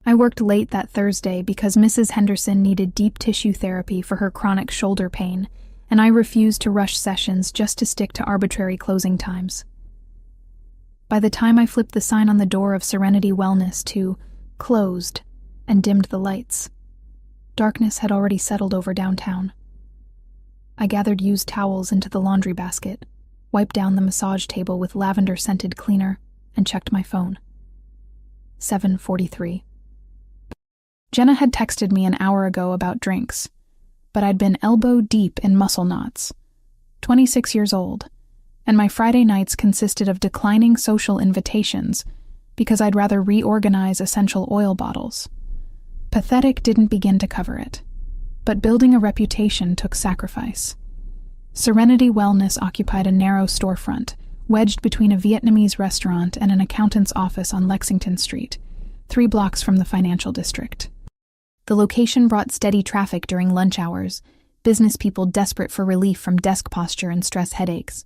I worked late that Thursday because Mrs. Henderson needed deep tissue therapy for her chronic shoulder pain, and I refused to rush sessions just to stick to arbitrary closing times. By the time I flipped the sign on the door of Serenity Wellness to closed and dimmed the lights, darkness had already settled over downtown. I gathered used towels into the laundry basket, wiped down the massage table with lavender-scented cleaner, and checked my phone. 7:43. Jenna had texted me an hour ago about drinks, but I'd been elbow-deep in muscle knots. 26 years old, and my Friday nights consisted of declining social invitations because I'd rather reorganize essential oil bottles. Pathetic didn't begin to cover it, but building a reputation took sacrifice. Serenity Wellness occupied a narrow storefront, wedged between a Vietnamese restaurant and an accountant's office on Lexington Street, 3 blocks from the financial district. The location brought steady traffic during lunch hours, business people desperate for relief from desk posture and stress headaches.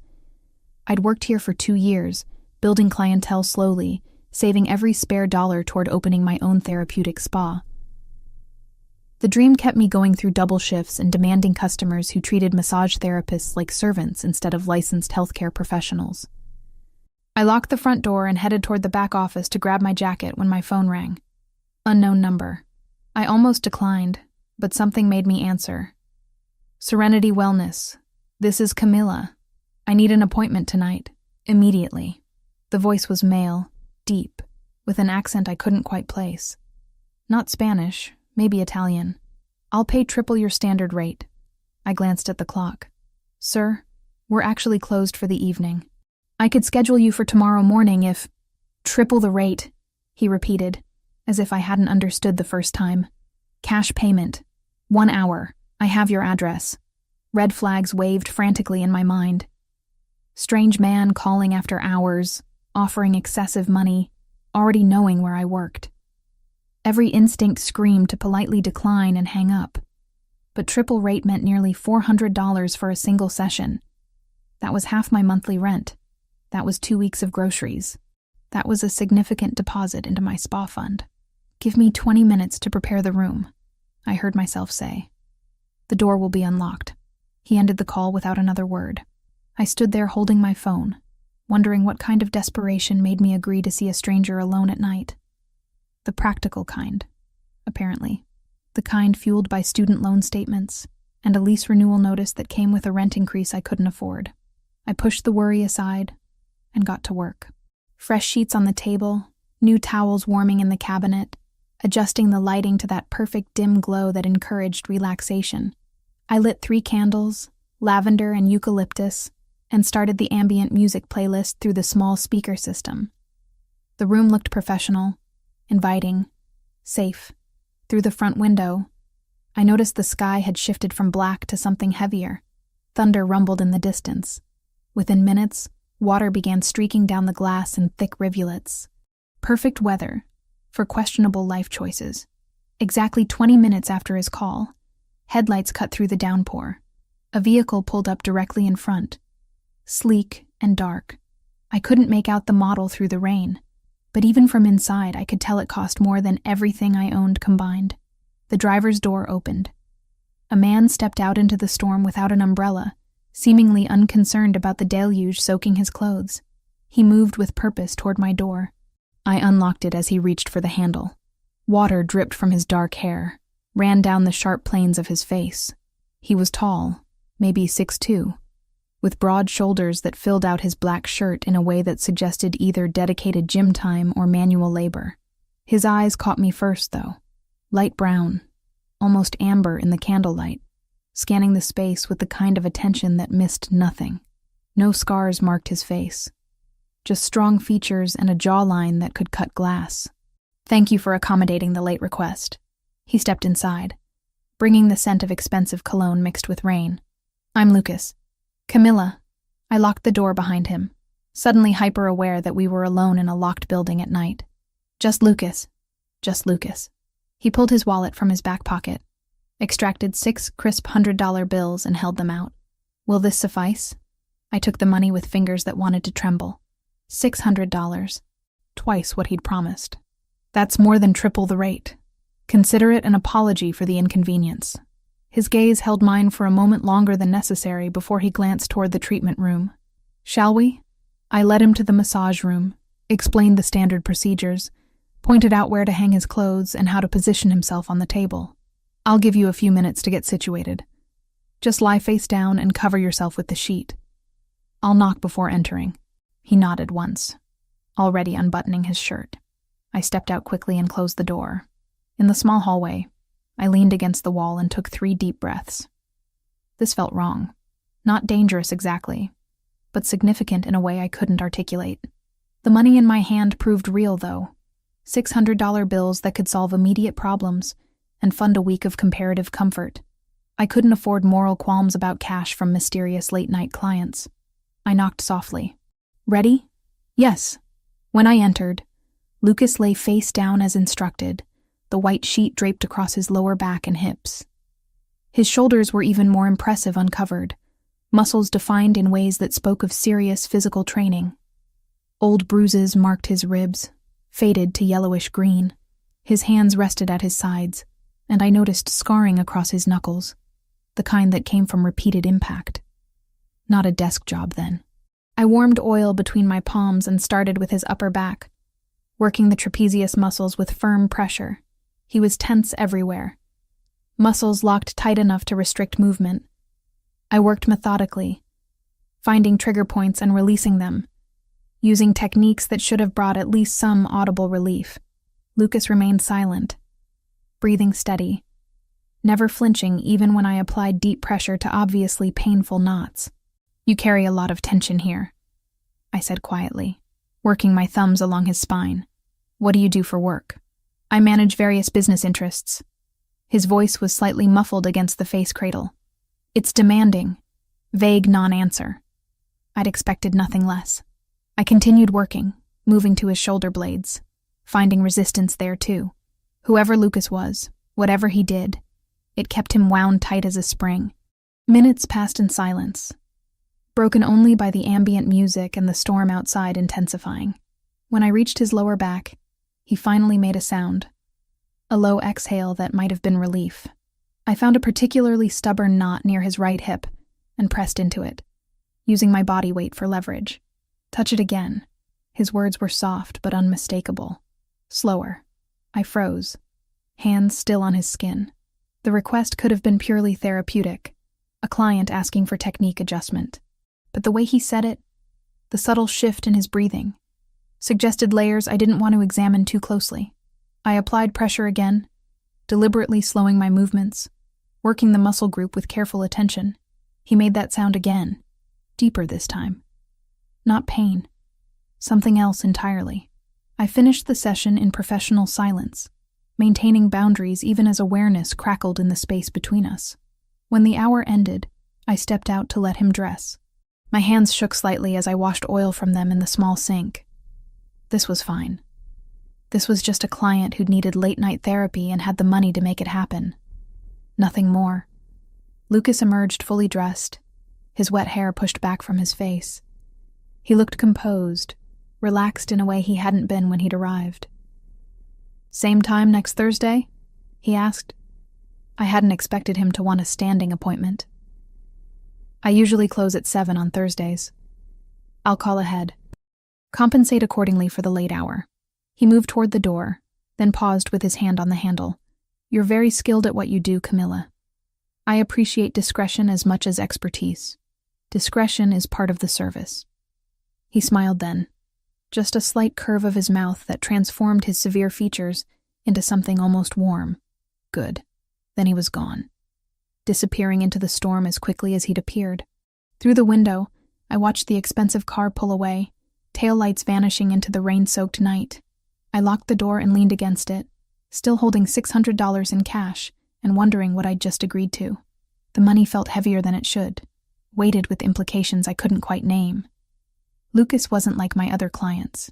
I'd worked here for 2 years, building clientele slowly, saving every spare dollar toward opening my own therapeutic spa. The dream kept me going through double shifts and demanding customers who treated massage therapists like servants instead of licensed healthcare professionals. I locked the front door and headed toward the back office to grab my jacket when my phone rang. Unknown number. I almost declined, but something made me answer. Serenity Wellness. This is Camilla. I need an appointment tonight. Immediately. The voice was male, deep, with an accent I couldn't quite place. Not Spanish, maybe Italian. I'll pay triple your standard rate. I glanced at the clock. Sir, we're actually closed for the evening. I could schedule you for tomorrow morning if... Triple the rate, he repeated, as if I hadn't understood the first time. Cash payment. 1 hour. I have your address. Red flags waved frantically in my mind. Strange man calling after hours, offering excessive money, already knowing where I worked. Every instinct screamed to politely decline and hang up. But triple rate meant nearly $400 for a single session. That was half my monthly rent. That was 2 weeks of groceries. That was a significant deposit into my spa fund. Give me 20 minutes to prepare the room, I heard myself say. The door will be unlocked. He ended the call without another word. I stood there holding my phone, wondering what kind of desperation made me agree to see a stranger alone at night. The practical kind, apparently. The kind fueled by student loan statements and a lease renewal notice that came with a rent increase I couldn't afford. I pushed the worry aside and got to work. Fresh sheets on the table, new towels warming in the cabinet, adjusting the lighting to that perfect dim glow that encouraged relaxation. I lit 3 candles, lavender and eucalyptus, and started the ambient music playlist through the small speaker system. The room looked professional, inviting, safe. Through the front window, I noticed the sky had shifted from black to something heavier. Thunder rumbled in the distance. Within minutes, water began streaking down the glass in thick rivulets. Perfect weather for questionable life choices. Exactly 20 minutes after his call, headlights cut through the downpour. A vehicle pulled up directly in front. Sleek and dark. I couldn't make out the model through the rain, but even from inside I could tell it cost more than everything I owned combined. The driver's door opened. A man stepped out into the storm without an umbrella, seemingly unconcerned about the deluge soaking his clothes. He moved with purpose toward my door. I unlocked it as he reached for the handle. Water dripped from his dark hair, ran down the sharp planes of his face. He was tall, maybe 6'2", with broad shoulders that filled out his black shirt in a way that suggested either dedicated gym time or manual labor. His eyes caught me first, though. Light brown, almost amber in the candlelight, scanning the space with the kind of attention that missed nothing. No scars marked his face, just strong features and a jawline that could cut glass. Thank you for accommodating the late request. He stepped inside, bringing the scent of expensive cologne mixed with rain. I'm Lucas. Camilla. I locked the door behind him, suddenly hyper-aware that we were alone in a locked building at night. Just Lucas. Just Lucas. He pulled his wallet from his back pocket, extracted 6 crisp $100 bills and held them out. Will this suffice? I took the money with fingers that wanted to tremble. $600. Twice what he'd promised. That's more than triple the rate. Consider it an apology for the inconvenience. His gaze held mine for a moment longer than necessary before he glanced toward the treatment room. Shall we? I led him to the massage room, explained the standard procedures, pointed out where to hang his clothes and how to position himself on the table. I'll give you a few minutes to get situated. Just lie face down and cover yourself with the sheet. I'll knock before entering. He nodded once, already unbuttoning his shirt. I stepped out quickly and closed the door. In the small hallway, I leaned against the wall and took 3 deep breaths. This felt wrong. Not dangerous exactly, but significant in a way I couldn't articulate. The money in my hand proved real, though. $600 bills that could solve immediate problems and fund a week of comparative comfort. I couldn't afford moral qualms about cash from mysterious late-night clients. I knocked softly. Ready? Yes. When I entered, Lucas lay face down as instructed, the white sheet draped across his lower back and hips. His shoulders were even more impressive uncovered, muscles defined in ways that spoke of serious physical training. Old bruises marked his ribs, faded to yellowish green. His hands rested at his sides, and I noticed scarring across his knuckles, the kind that came from repeated impact. Not a desk job, then. I warmed oil between my palms and started with his upper back, working the trapezius muscles with firm pressure. He was tense everywhere. Muscles locked tight enough to restrict movement. I worked methodically, finding trigger points and releasing them, using techniques that should have brought at least some audible relief. Lucas remained silent, breathing steady, never flinching even when I applied deep pressure to obviously painful knots. You carry a lot of tension here, I said quietly, working my thumbs along his spine. What do you do for work? I manage various business interests. His voice was slightly muffled against the face cradle. It's demanding, vague non-answer. I'd expected nothing less. I continued working, moving to his shoulder blades, finding resistance there too. Whoever Lucas was, whatever he did, it kept him wound tight as a spring. Minutes passed in silence, broken only by the ambient music and the storm outside intensifying. When I reached his lower back, he finally made a sound, a low exhale that might have been relief. I found a particularly stubborn knot near his right hip and pressed into it, using my body weight for leverage. Touch it again. His words were soft but unmistakable. Slower. I froze, hands still on his skin. The request could have been purely therapeutic, a client asking for technique adjustment. But the way he said it, the subtle shift in his breathing, suggested layers I didn't want to examine too closely. I applied pressure again, deliberately slowing my movements, working the muscle group with careful attention. He made that sound again, deeper this time. Not pain, something else entirely. I finished the session in professional silence, maintaining boundaries even as awareness crackled in the space between us. When the hour ended, I stepped out to let him dress. My hands shook slightly as I washed oil from them in the small sink. This was fine. This was just a client who'd needed late-night therapy and had the money to make it happen. Nothing more. Lucas emerged fully dressed, his wet hair pushed back from his face. He looked composed, relaxed in a way he hadn't been when he'd arrived. Same time next Thursday? He asked. I hadn't expected him to want a standing appointment. I usually close at 7 on Thursdays. I'll call ahead. Compensate accordingly for the late hour. He moved toward the door, then paused with his hand on the handle. You're very skilled at what you do, Camilla. I appreciate discretion as much as expertise. Discretion is part of the service. He smiled then, just a slight curve of his mouth that transformed his severe features into something almost warm. Good. Then he was gone, disappearing into the storm as quickly as he'd appeared. Through the window, I watched the expensive car pull away, taillights vanishing into the rain-soaked night. I locked the door and leaned against it, still holding $600 in cash and wondering what I'd just agreed to. The money felt heavier than it should, weighted with implications I couldn't quite name. Lucas wasn't like my other clients.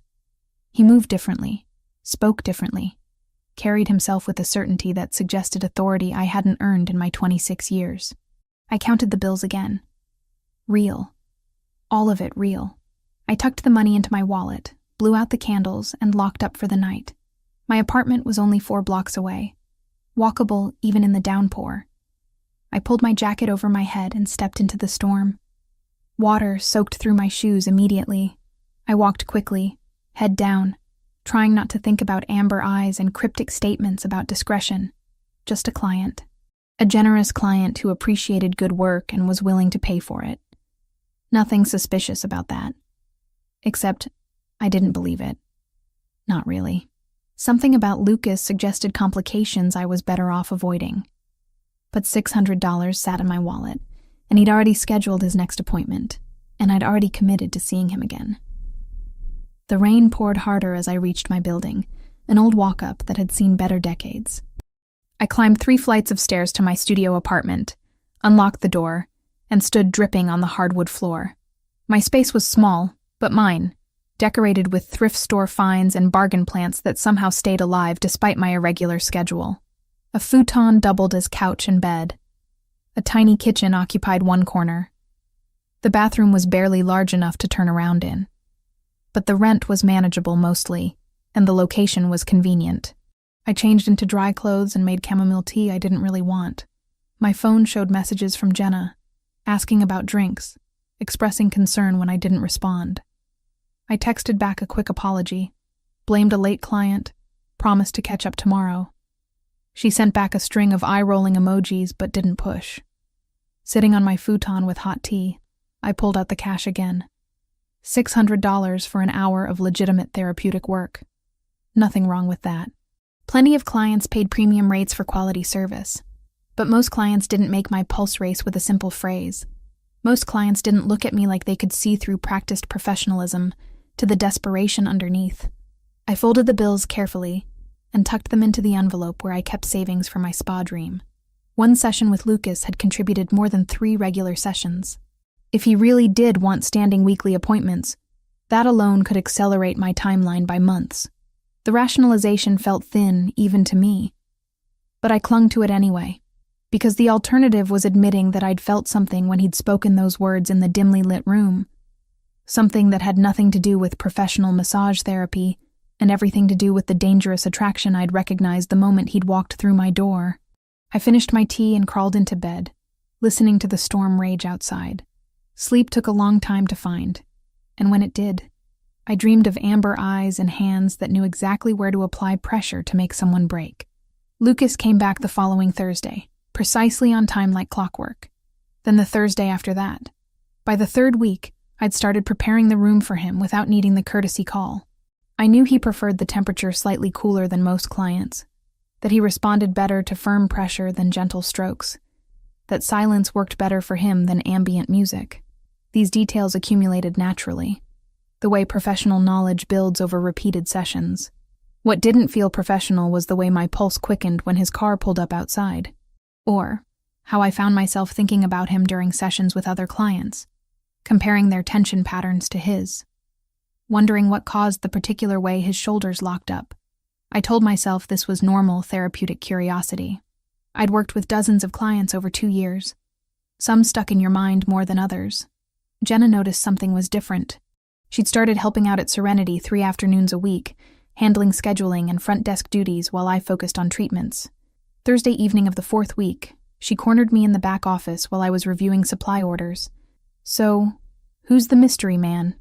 He moved differently, spoke differently, carried himself with a certainty that suggested authority I hadn't earned in my 26 years. I counted the bills again. Real. All of it real. I tucked the money into my wallet, blew out the candles, and locked up for the night. My apartment was only 4 blocks away, walkable even in the downpour. I pulled my jacket over my head and stepped into the storm. Water soaked through my shoes immediately. I walked quickly, head down, trying not to think about amber eyes and cryptic statements about discretion. Just a client. A generous client who appreciated good work and was willing to pay for it. Nothing suspicious about that. Except, I didn't believe it. Not really. Something about Lucas suggested complications I was better off avoiding. But $600 sat in my wallet, and he'd already scheduled his next appointment, and I'd already committed to seeing him again. The rain poured harder as I reached my building, an old walk-up that had seen better decades. I climbed 3 flights of stairs to my studio apartment, unlocked the door, and stood dripping on the hardwood floor. My space was small, but mine, decorated with thrift store finds and bargain plants that somehow stayed alive despite my irregular schedule. A futon doubled as couch and bed. A tiny kitchen occupied one corner. The bathroom was barely large enough to turn around in. But the rent was manageable mostly, and the location was convenient. I changed into dry clothes and made chamomile tea I didn't really want. My phone showed messages from Jenna, asking about drinks, expressing concern when I didn't respond. I texted back a quick apology, blamed a late client, promised to catch up tomorrow. She sent back a string of eye-rolling emojis but didn't push. Sitting on my futon with hot tea, I pulled out the cash again. $600 for an hour of legitimate therapeutic work. Nothing wrong with that. Plenty of clients paid premium rates for quality service, but most clients didn't make my pulse race with a simple phrase. Most clients didn't look at me like they could see through practiced professionalism to the desperation underneath. I folded the bills carefully and tucked them into the envelope where I kept savings for my spa dream. One session with Lucas had contributed more than 3 regular sessions. If he really did want standing weekly appointments, that alone could accelerate my timeline by months. The rationalization felt thin, even to me. But I clung to it anyway, because the alternative was admitting that I'd felt something when he'd spoken those words in the dimly lit room. Something that had nothing to do with professional massage therapy and everything to do with the dangerous attraction I'd recognized the moment he'd walked through my door. I finished my tea and crawled into bed, listening to the storm rage outside. Sleep took a long time to find, and when it did, I dreamed of amber eyes and hands that knew exactly where to apply pressure to make someone break. Lucas came back the following Thursday, precisely on time like clockwork. Then the Thursday after that. By the 3rd week, I'd started preparing the room for him without needing the courtesy call. I knew he preferred the temperature slightly cooler than most clients, that he responded better to firm pressure than gentle strokes, that silence worked better for him than ambient music. These details accumulated naturally, the way professional knowledge builds over repeated sessions. What didn't feel professional was the way my pulse quickened when his car pulled up outside, or how I found myself thinking about him during sessions with other clients, comparing their tension patterns to his, wondering what caused the particular way his shoulders locked up. I told myself this was normal therapeutic curiosity. I'd worked with dozens of clients over 2 years. Some stuck in your mind more than others. Jenna noticed something was different. She'd started helping out at Serenity 3 afternoons a week, handling scheduling and front desk duties while I focused on treatments. Thursday evening of the 4th week, she cornered me in the back office while I was reviewing supply orders. "So, who's the mystery man?"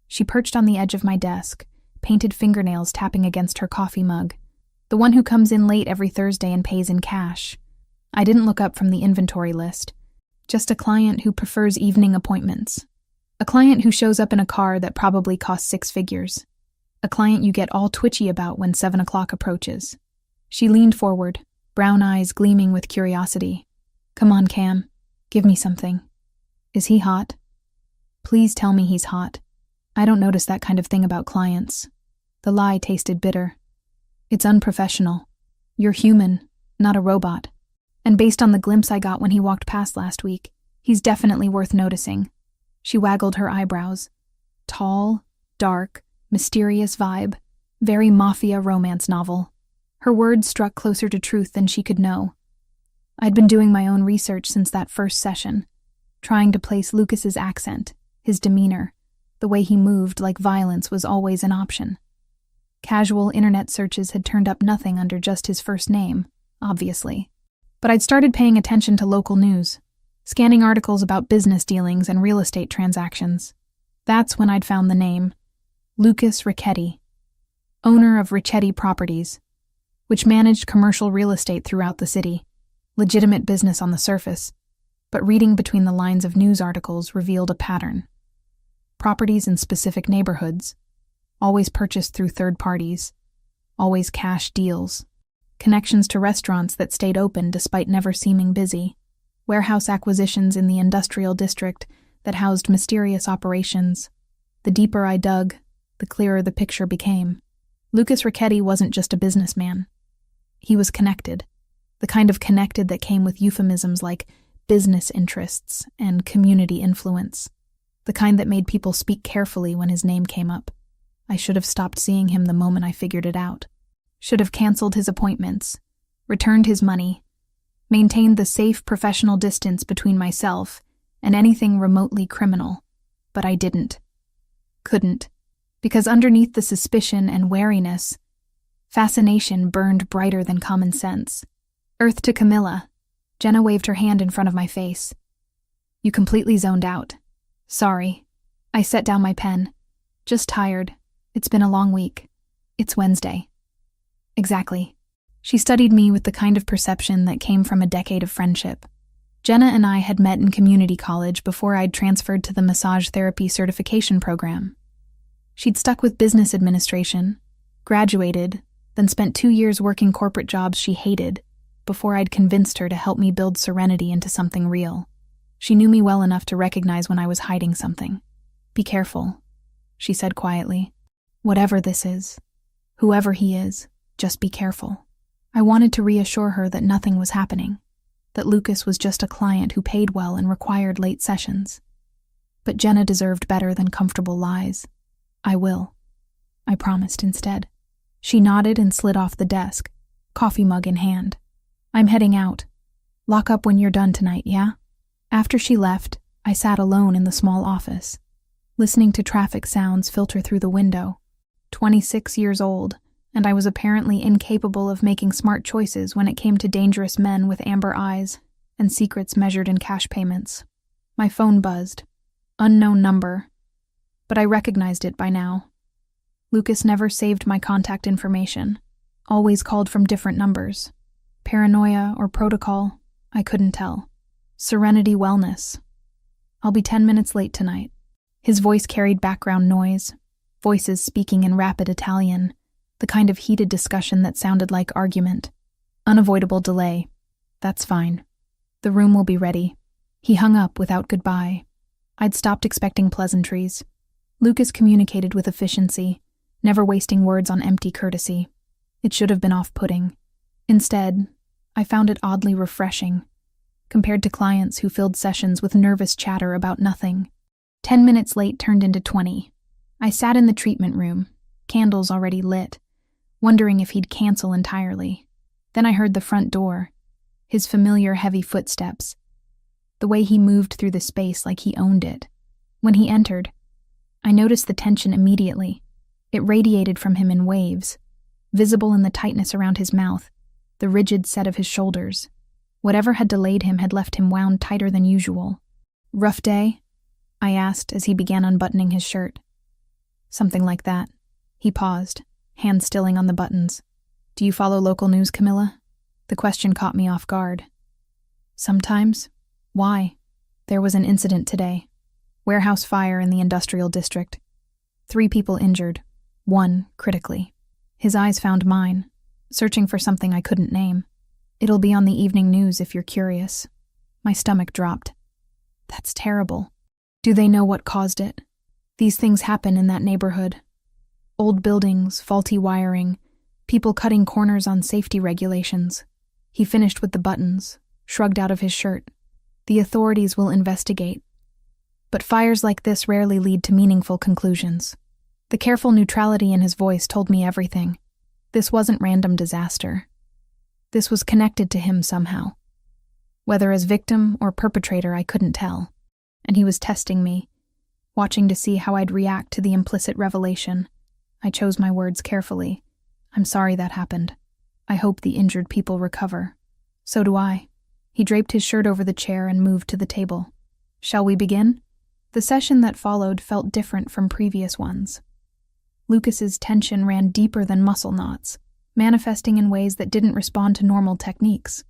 She perched on the edge of my desk, painted fingernails tapping against her coffee mug. "The one who comes in late every Thursday and pays in cash." I didn't look up from the inventory list. Just a client who prefers evening appointments. A client who shows up in a car that probably costs 6 figures. A client you get all twitchy about when 7 o'clock approaches. She leaned forward, brown eyes gleaming with curiosity. "Come on, Cam. Give me something. Is he hot? Please tell me he's hot. I don't notice that kind of thing about clients." The lie tasted bitter. "It's unprofessional. You're human, not a robot. And based on the glimpse I got when he walked past last week, he's definitely worth noticing." She waggled her eyebrows. Tall, dark, mysterious vibe. Very Mafia romance novel. Her words struck closer to truth than she could know. I'd been doing my own research since that first session, trying to place Lucas's accent, his demeanor, the way he moved like violence was always an option. Casual internet searches had turned up nothing under just his first name, obviously. But I'd started paying attention to local news, scanning articles about business dealings and real estate transactions. That's when I'd found the name, Lucas Ricchetti, owner of Ricchetti Properties, which managed commercial real estate throughout the city. Legitimate business on the surface, but reading between the lines of news articles revealed a pattern. Properties in specific neighborhoods, always purchased through third parties, always cash deals, connections to restaurants that stayed open despite never seeming busy, warehouse acquisitions in the industrial district that housed mysterious operations. The deeper I dug, the clearer the picture became. Lucas Ricchetti wasn't just a businessman. He was connected, the kind of connected that came with euphemisms like business interests and community influence, the kind that made people speak carefully when his name came up. I should have stopped seeing him the moment I figured it out. Should have canceled his appointments, returned his money, maintained the safe professional distance between myself and anything remotely criminal. But I didn't. Couldn't. Because underneath the suspicion and wariness, fascination burned brighter than common sense. Earth to Camilla. Jenna waved her hand in front of my face. You completely zoned out. Sorry. I set down my pen. Just tired. It's been a long week. It's Wednesday. Exactly. She studied me with the kind of perception that came from a decade of friendship. Jenna and I had met in community college before I'd transferred to the massage therapy certification program. She'd stuck with business administration, graduated, then spent 2 years working corporate jobs she hated before I'd convinced her to help me build Serenity into something real. She knew me well enough to recognize when I was hiding something. Be careful, she said quietly. Whatever this is, whoever he is, just be careful. I wanted to reassure her that nothing was happening, that Lucas was just a client who paid well and required late sessions. But Jenna deserved better than comfortable lies. I will, I promised instead. She nodded and slid off the desk, coffee mug in hand. I'm heading out. Lock up when you're done tonight, yeah? After she left, I sat alone in the small office, listening to traffic sounds filter through the window. 26 years old, and I was apparently incapable of making smart choices when it came to dangerous men with amber eyes and secrets measured in cash payments. My phone buzzed. Unknown number. But I recognized it by now. Lucas never saved my contact information, always called from different numbers. Paranoia or protocol, I couldn't tell. Serenity Wellness. I'll be 10 minutes late tonight. His voice carried background noise, voices speaking in rapid Italian, the kind of heated discussion that sounded like argument. Unavoidable delay. That's fine. The room will be ready. He hung up without goodbye. I'd stopped expecting pleasantries. Lucas communicated with efficiency, never wasting words on empty courtesy. It should have been off-putting. Instead, I found it oddly refreshing, compared to clients who filled sessions with nervous chatter about nothing. 10 minutes late turned into 20. I sat in the treatment room, candles already lit, wondering if he'd cancel entirely. Then I heard the front door, his familiar heavy footsteps, the way he moved through the space like he owned it. When he entered, I noticed the tension immediately. It radiated from him in waves, visible in the tightness around his mouth, the rigid set of his shoulders. Whatever had delayed him had left him wound tighter than usual. Rough day? I asked as he began unbuttoning his shirt. Something like that. He paused, hands stilling on the buttons. Do you follow local news, Camilla? The question caught me off guard. Sometimes. Why? There was an incident today. Warehouse fire in the industrial district. 3 people injured, 1 critically. His eyes found mine, searching for something I couldn't name. It'll be on the evening news if you're curious. My stomach dropped. That's terrible. Do they know what caused it? These things happen in that neighborhood. Old buildings, faulty wiring, people cutting corners on safety regulations. He finished with the buttons, shrugged out of his shirt. The authorities will investigate. But fires like this rarely lead to meaningful conclusions. The careful neutrality in his voice told me everything. This wasn't random disaster. This was connected to him somehow. Whether as victim or perpetrator, I couldn't tell. And he was testing me, watching to see how I'd react to the implicit revelation. I chose my words carefully. I'm sorry that happened. I hope the injured people recover. So do I. He draped his shirt over the chair and moved to the table. Shall we begin? The session that followed felt different from previous ones. Lucas's tension ran deeper than muscle knots, manifesting in ways that didn't respond to normal techniques.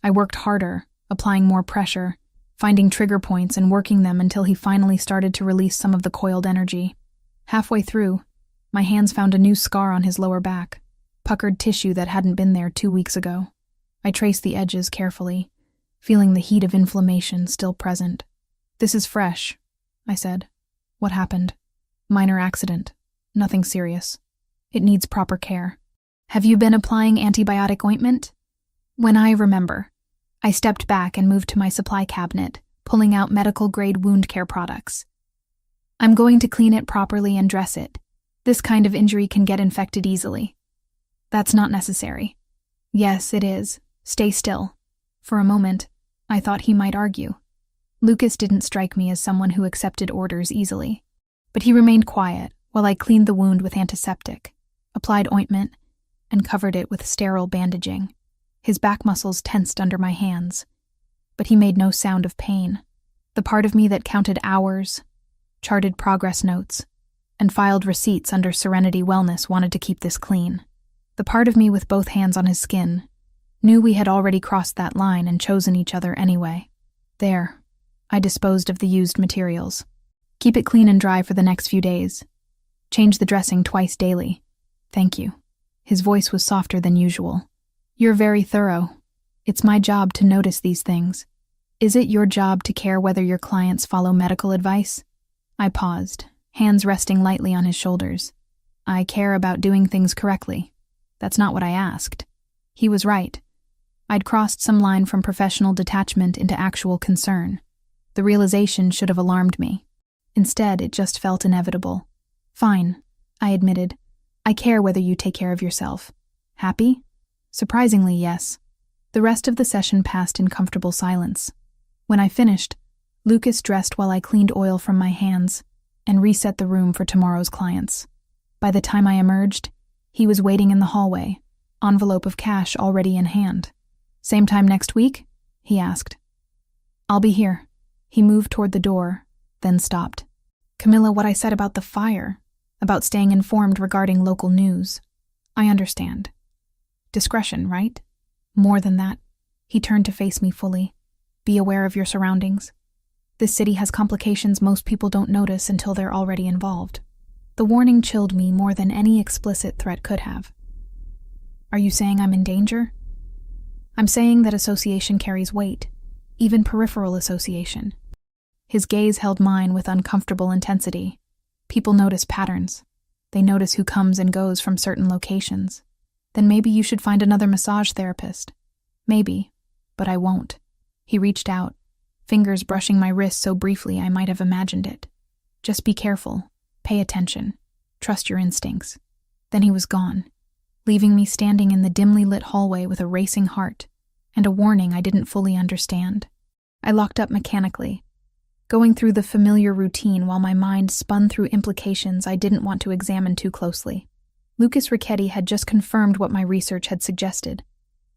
I worked harder, applying more pressure, finding trigger points and working them until he finally started to release some of the coiled energy. Halfway through, my hands found a new scar on his lower back, puckered tissue that hadn't been there 2 weeks ago. I traced the edges carefully, feeling the heat of inflammation still present. This is fresh, I said. What happened? Minor accident. Nothing serious. It needs proper care. Have you been applying antibiotic ointment? When I remember, I stepped back and moved to my supply cabinet, pulling out medical-grade wound care products. I'm going to clean it properly and dress it. This kind of injury can get infected easily. That's not necessary. Yes, it is. Stay still. For a moment, I thought he might argue. Lucas didn't strike me as someone who accepted orders easily. But he remained quiet while I cleaned the wound with antiseptic, applied ointment, and covered it with sterile bandaging. His back muscles tensed under my hands, but he made no sound of pain. The part of me that counted hours, charted progress notes, and filed receipts under Serenity Wellness wanted to keep this clean. The part of me with both hands on his skin knew we had already crossed that line and chosen each other anyway. There, I disposed of the used materials. Keep it clean and dry for the next few days. Change the dressing twice daily. Thank you. His voice was softer than usual. You're very thorough. It's my job to notice these things. Is it your job to care whether your clients follow medical advice? I paused, hands resting lightly on his shoulders. I care about doing things correctly. That's not what I asked. He was right. I'd crossed some line from professional detachment into actual concern. The realization should have alarmed me. Instead, it just felt inevitable. Fine, I admitted. I care whether you take care of yourself. Happy? Surprisingly, yes. The rest of the session passed in comfortable silence. When I finished, Lucas dressed while I cleaned oil from my hands and reset the room for tomorrow's clients. By the time I emerged, he was waiting in the hallway, envelope of cash already in hand. Same time next week? He asked. I'll be here. He moved toward the door, then stopped. Camilla, what I said about the fire, about staying informed regarding local news. I understand. Discretion, right? More than that. He turned to face me fully. Be aware of your surroundings. This city has complications most people don't notice until they're already involved. The warning chilled me more than any explicit threat could have. Are you saying I'm in danger? I'm saying that association carries weight, even peripheral association. His gaze held mine with uncomfortable intensity. People notice patterns. They notice who comes and goes from certain locations. Then maybe you should find another massage therapist. Maybe, but I won't. He reached out, fingers brushing my wrist so briefly I might have imagined it. Just be careful. Pay attention. Trust your instincts. Then he was gone, leaving me standing in the dimly lit hallway with a racing heart and a warning I didn't fully understand. I locked up mechanically, going through the familiar routine while my mind spun through implications I didn't want to examine too closely. Lucas Ricchetti had just confirmed what my research had suggested.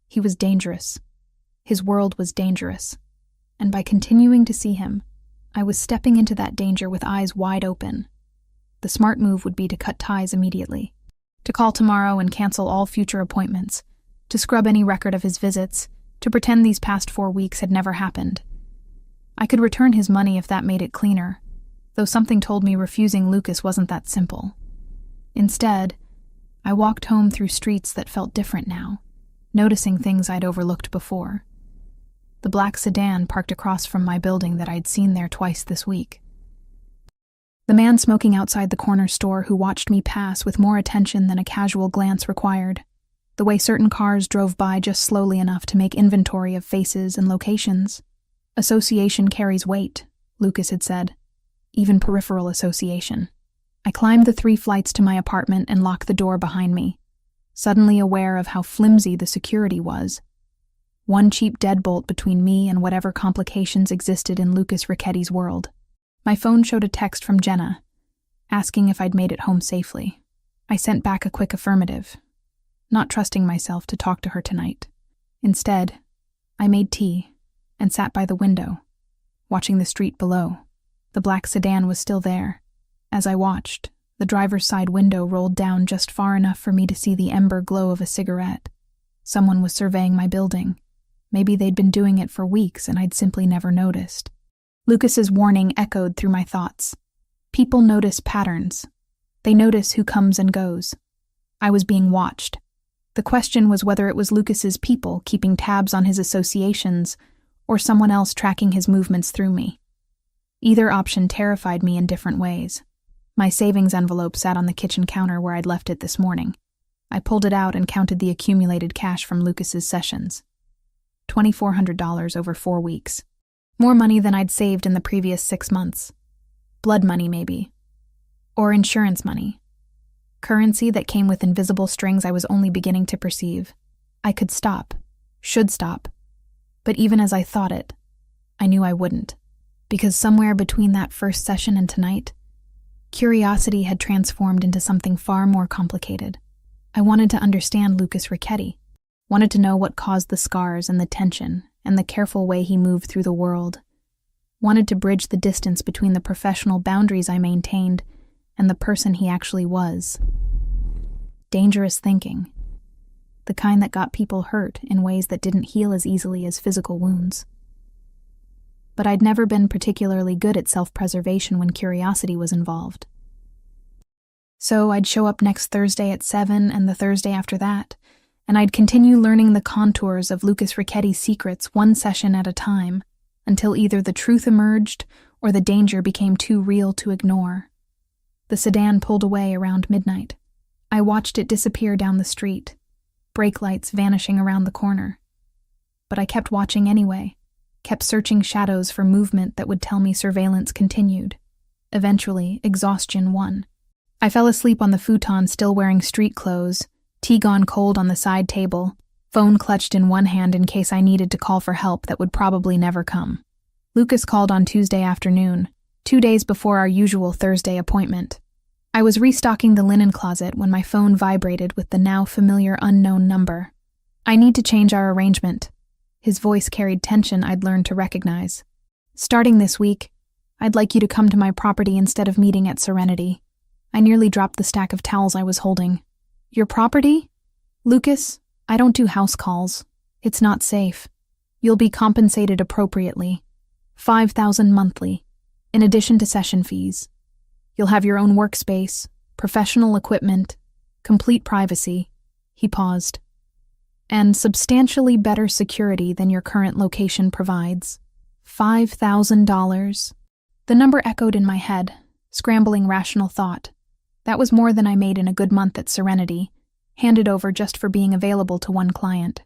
He was dangerous. His world was dangerous. And by continuing to see him, I was stepping into that danger with eyes wide open. The smart move would be to cut ties immediately, to call tomorrow and cancel all future appointments, to scrub any record of his visits, to pretend these past 4 weeks had never happened. I could return his money if that made it cleaner, though something told me refusing Lucas wasn't that simple. Instead, I walked home through streets that felt different now, noticing things I'd overlooked before. The black sedan parked across from my building that I'd seen there twice this week. The man smoking outside the corner store who watched me pass with more attention than a casual glance required. The way certain cars drove by just slowly enough to make inventory of faces and locations. Association carries weight, Lucas had said. Even peripheral association. I climbed the 3 flights to my apartment and locked the door behind me, suddenly aware of how flimsy the security was. One cheap deadbolt between me and whatever complications existed in Lucas Ricchetti's world. My phone showed a text from Jenna, asking if I'd made it home safely. I sent back a quick affirmative, not trusting myself to talk to her tonight. Instead, I made tea and sat by the window, watching the street below. The black sedan was still there. As I watched, the driver's side window rolled down just far enough for me to see the ember glow of a cigarette. Someone was surveying my building. Maybe they'd been doing it for weeks and I'd simply never noticed. Lucas's warning echoed through my thoughts. People notice patterns. They notice who comes and goes. I was being watched. The question was whether it was Lucas's people keeping tabs on his associations or someone else tracking his movements through me. Either option terrified me in different ways. My savings envelope sat on the kitchen counter where I'd left it this morning. I pulled it out and counted the accumulated cash from Lucas's sessions. $2,400 over 4 weeks. More money than I'd saved in the previous 6 months. Blood money, maybe. Or insurance money. Currency that came with invisible strings I was only beginning to perceive. I could stop. Should stop. But even as I thought it, I knew I wouldn't. Because somewhere between that first session and tonight, curiosity had transformed into something far more complicated. I wanted to understand Lucas Richetti. Wanted to know what caused the scars and the tension and the careful way he moved through the world. Wanted to bridge the distance between the professional boundaries I maintained and the person he actually was. Dangerous thinking. The kind that got people hurt in ways that didn't heal as easily as physical wounds. But I'd never been particularly good at self-preservation when curiosity was involved. So I'd show up next Thursday at 7 and the Thursday after that, and I'd continue learning the contours of Lucas Richetti's secrets one session at a time, until either the truth emerged or the danger became too real to ignore. The sedan pulled away around midnight. I watched it disappear down the street, brake lights vanishing around the corner. But I kept watching anyway, kept searching shadows for movement that would tell me surveillance continued. Eventually, exhaustion won. I fell asleep on the futon still wearing street clothes, tea gone cold on the side table, phone clutched in one hand in case I needed to call for help that would probably never come. Lucas called on Tuesday afternoon, 2 days before our usual Thursday appointment. I was restocking the linen closet when my phone vibrated with the now familiar unknown number. I need to change our arrangement. His voice carried tension I'd learned to recognize. Starting this week, I'd like you to come to my property instead of meeting at Serenity. I nearly dropped the stack of towels I was holding. Your property? Lucas, I don't do house calls. It's not safe. You'll be compensated appropriately. $5,000 monthly, in addition to session fees. You'll have your own workspace, professional equipment, complete privacy. He paused. And substantially better security than your current location provides. $5,000. The number echoed in my head, scrambling rational thought. That was more than I made in a good month at Serenity, handed over just for being available to one client.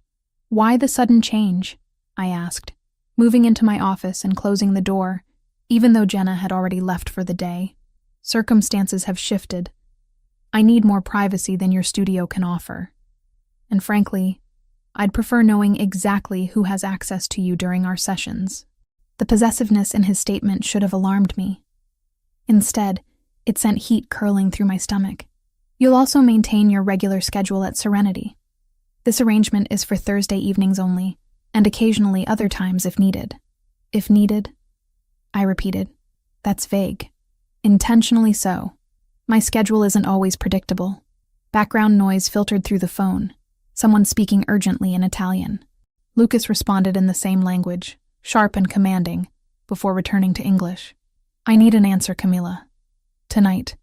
Why the sudden change? I asked, moving into my office and closing the door, even though Jenna had already left for the day. Circumstances have shifted. I need more privacy than your studio can offer. And frankly, I'd prefer knowing exactly who has access to you during our sessions. The possessiveness in his statement should have alarmed me. Instead, it sent heat curling through my stomach. You'll also maintain your regular schedule at Serenity. This arrangement is for Thursday evenings only, and occasionally other times if needed. If needed? I repeated. That's vague. Intentionally so. My schedule isn't always predictable. Background noise filtered through the phone. Someone speaking urgently in Italian. Lucas responded in the same language, sharp and commanding, before returning to English. I need an answer, Camila. Tonight.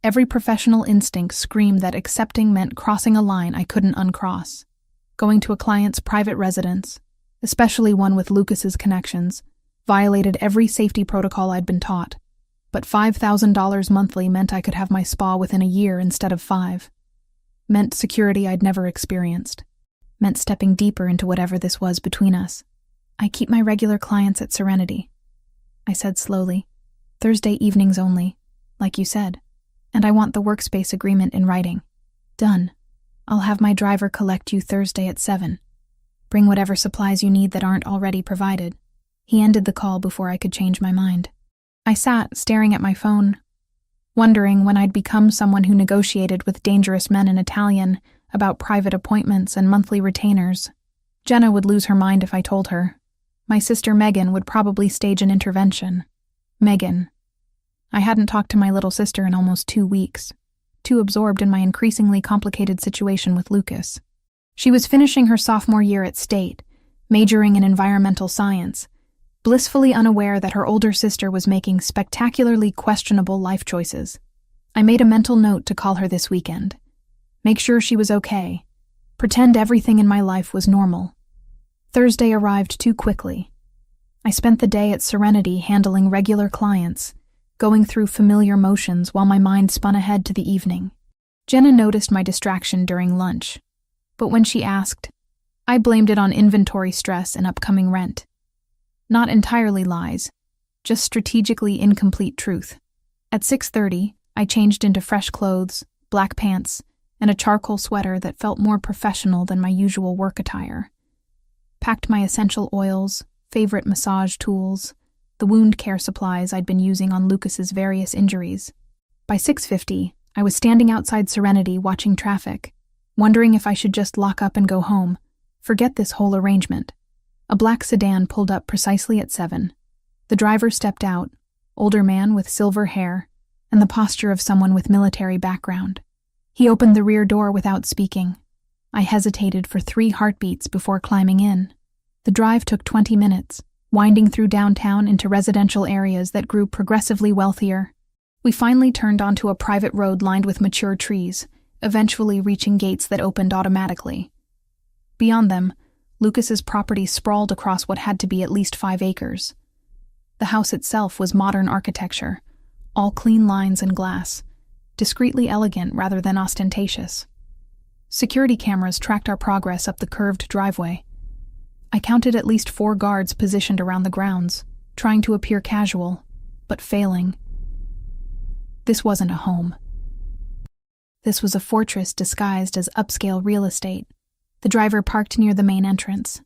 Every professional instinct screamed that accepting meant crossing a line I couldn't uncross. Going to a client's private residence, especially one with Lucas's connections, violated every safety protocol I'd been taught. But $5,000 monthly meant I could have my spa within a year instead of 5. Meant security I'd never experienced. Meant stepping deeper into whatever this was between us. I keep my regular clients at Serenity, I said slowly. Thursday evenings only, like you said. And I want the workspace agreement in writing. Done. I'll have my driver collect you Thursday at 7. Bring whatever supplies you need that aren't already provided. He ended the call before I could change my mind. I sat, staring at my phone. wondering when I'd become someone who negotiated with dangerous men in Italian about private appointments and monthly retainers. Jenna would lose her mind if I told her. My sister Megan would probably stage an intervention. Megan. I hadn't talked to my little sister in almost 2 weeks, too absorbed in my increasingly complicated situation with Lucas. She was finishing her sophomore year at State, majoring in environmental science, blissfully unaware that her older sister was making spectacularly questionable life choices. I made a mental note to call her this weekend. Make sure she was okay. Pretend everything in my life was normal. Thursday arrived too quickly. I spent the day at Serenity handling regular clients, going through familiar motions while my mind spun ahead to the evening. Jenna noticed my distraction during lunch, but when she asked, I blamed it on inventory stress and upcoming rent. Not entirely lies, just strategically incomplete truth. At 6:30, I changed into fresh clothes, black pants, and a charcoal sweater that felt more professional than my usual work attire. Packed my essential oils, favorite massage tools, the wound care supplies I'd been using on Lucas's various injuries. By 6:50, I was standing outside Serenity watching traffic, wondering if I should just lock up and go home, forget this whole arrangement. A black sedan pulled up precisely at 7. The driver stepped out, older man with silver hair, and the posture of someone with military background. He opened the rear door without speaking. I hesitated for 3 heartbeats before climbing in. The drive took 20 minutes, winding through downtown into residential areas that grew progressively wealthier. We finally turned onto a private road lined with mature trees, eventually reaching gates that opened automatically. Beyond them, Lucas's property sprawled across what had to be at least 5 acres. The house itself was modern architecture, all clean lines and glass, discreetly elegant rather than ostentatious. Security cameras tracked our progress up the curved driveway. I counted at least 4 guards positioned around the grounds, trying to appear casual, but failing. This wasn't a home. This was a fortress disguised as upscale real estate. The driver parked near the main entrance.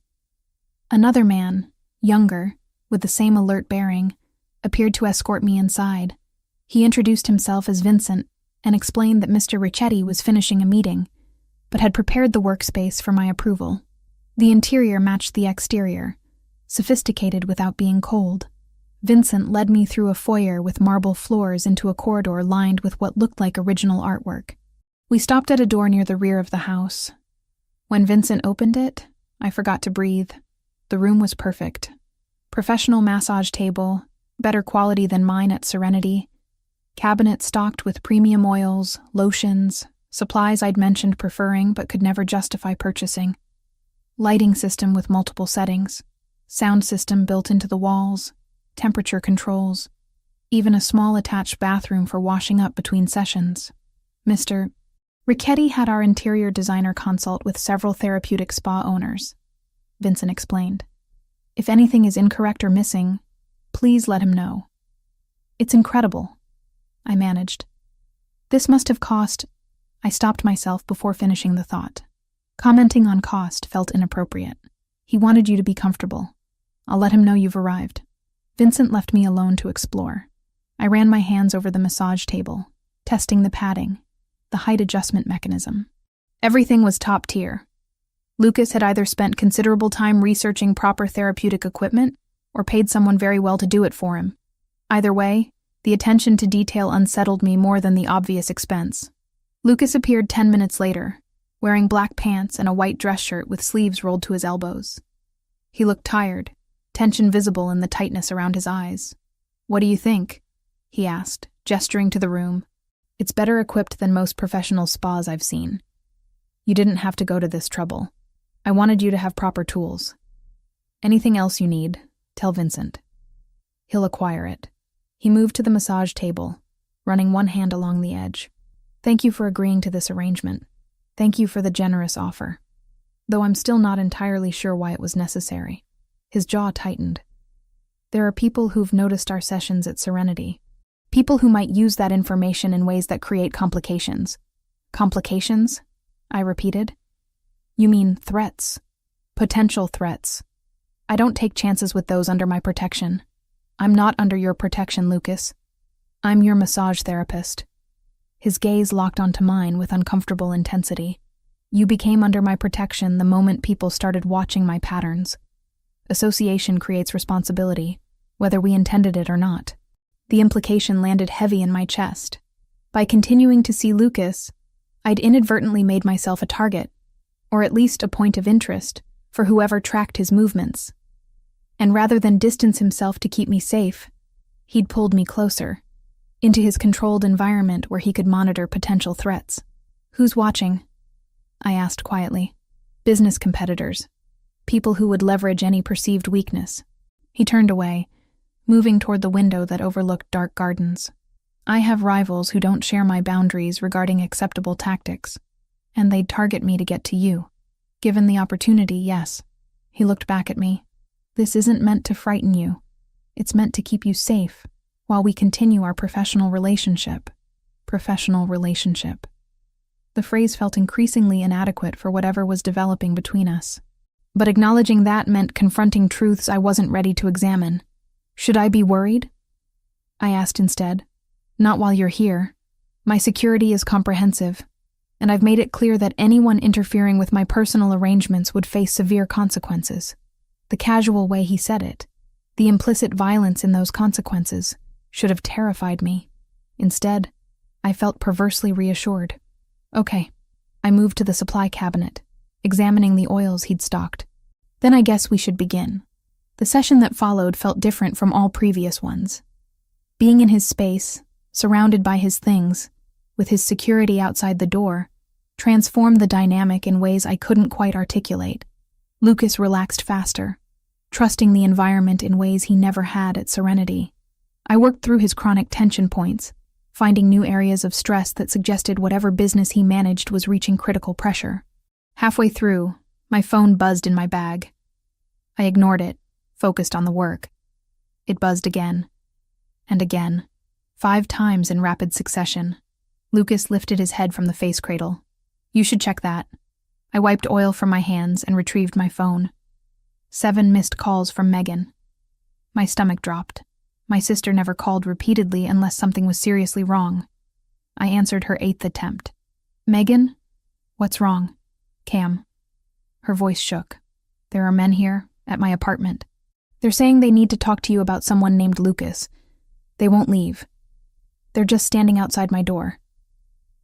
Another man, younger, with the same alert bearing, appeared to escort me inside. He introduced himself as Vincent and explained that Mr. Ricchetti was finishing a meeting, but had prepared the workspace for my approval. The interior matched the exterior, sophisticated without being cold. Vincent led me through a foyer with marble floors into a corridor lined with what looked like original artwork. We stopped at a door near the rear of the house. When Vincent opened it, I forgot to breathe. The room was perfect. Professional massage table, better quality than mine at Serenity. Cabinet stocked with premium oils, lotions, supplies I'd mentioned preferring but could never justify purchasing. Lighting system with multiple settings. Sound system built into the walls. Temperature controls. Even a small attached bathroom for washing up between sessions. Mr. Ricchetti had our interior designer consult with several therapeutic spa owners. Vincent explained. If anything is incorrect or missing, please let him know. It's incredible, I managed. This must have cost... I stopped myself before finishing the thought. Commenting on cost felt inappropriate. He wanted you to be comfortable. I'll let him know you've arrived. Vincent left me alone to explore. I ran my hands over the massage table, testing the padding, the height adjustment mechanism. Everything was top tier. Lucas had either spent considerable time researching proper therapeutic equipment or paid someone very well to do it for him. Either way, the attention to detail unsettled me more than the obvious expense. Lucas appeared 10 minutes later, wearing black pants and a white dress shirt with sleeves rolled to his elbows. He looked tired, tension visible in the tightness around his eyes. "What do you think?" he asked, gesturing to the room. "It's better equipped than most professional spas I've seen. You didn't have to go to this trouble. I wanted you to have proper tools. Anything else you need, tell Vincent. He'll acquire it." He moved to the massage table, running one hand along the edge. "Thank you for agreeing to this arrangement. Thank you for the generous offer. Though I'm still not entirely sure why it was necessary." His jaw tightened. "There are people who've noticed our sessions at Serenity. People who might use that information in ways that create complications." "Complications?" I repeated. "You mean threats. Potential threats. I don't take chances with those under my protection. I'm not under your protection, Lucas." I'm your massage therapist." His gaze locked onto mine with uncomfortable intensity. "You became under my protection the moment people started watching my patterns. Association creates responsibility, whether we intended it or not." The implication landed heavy in my chest. By continuing to see Lucas, I'd inadvertently made myself a target, or at least a point of interest, for whoever tracked his movements. And rather than distance himself to keep me safe, he'd pulled me closer, into his controlled environment where he could monitor potential threats. "Who's watching?" I asked quietly. "Business competitors. People who would leverage any perceived weakness." He turned away, moving toward the window that overlooked dark gardens. "I have rivals who don't share my boundaries regarding acceptable tactics, and they'd target me to get to you. Given the opportunity, yes." He looked back at me. "This isn't meant to frighten you. It's meant to keep you safe while we continue our professional relationship." Professional relationship. The phrase felt increasingly inadequate for whatever was developing between us. But acknowledging that meant confronting truths I wasn't ready to examine. "Should I be worried?" I asked instead. "Not while you're here. My security is comprehensive, and I've made it clear that anyone interfering with my personal arrangements would face severe consequences." The casual way he said it, the implicit violence in those consequences, should have terrified me. Instead, I felt perversely reassured. "Okay." I moved to the supply cabinet, examining the oils he'd stocked. "Then I guess we should begin." The session that followed felt different from all previous ones. Being in his space, surrounded by his things, with his security outside the door, transformed the dynamic in ways I couldn't quite articulate. Lucas relaxed faster, trusting the environment in ways he never had at Serenity. I worked through his chronic tension points, finding new areas of stress that suggested whatever business he managed was reaching critical pressure. Halfway through, my phone buzzed in my bag. I ignored it, focused on the work. It buzzed again, and again, 5 times in rapid succession. Lucas lifted his head from the face cradle. "You should check that." I wiped oil from my hands and retrieved my phone. 7 missed calls from Megan. My stomach dropped. My sister never called repeatedly unless something was seriously wrong. I answered her 8th attempt. "Megan? What's wrong?" "Cam." Her voice shook. "There are men here, at my apartment. They're saying they need to talk to you about someone named Lucas. They won't leave. They're just standing outside my door.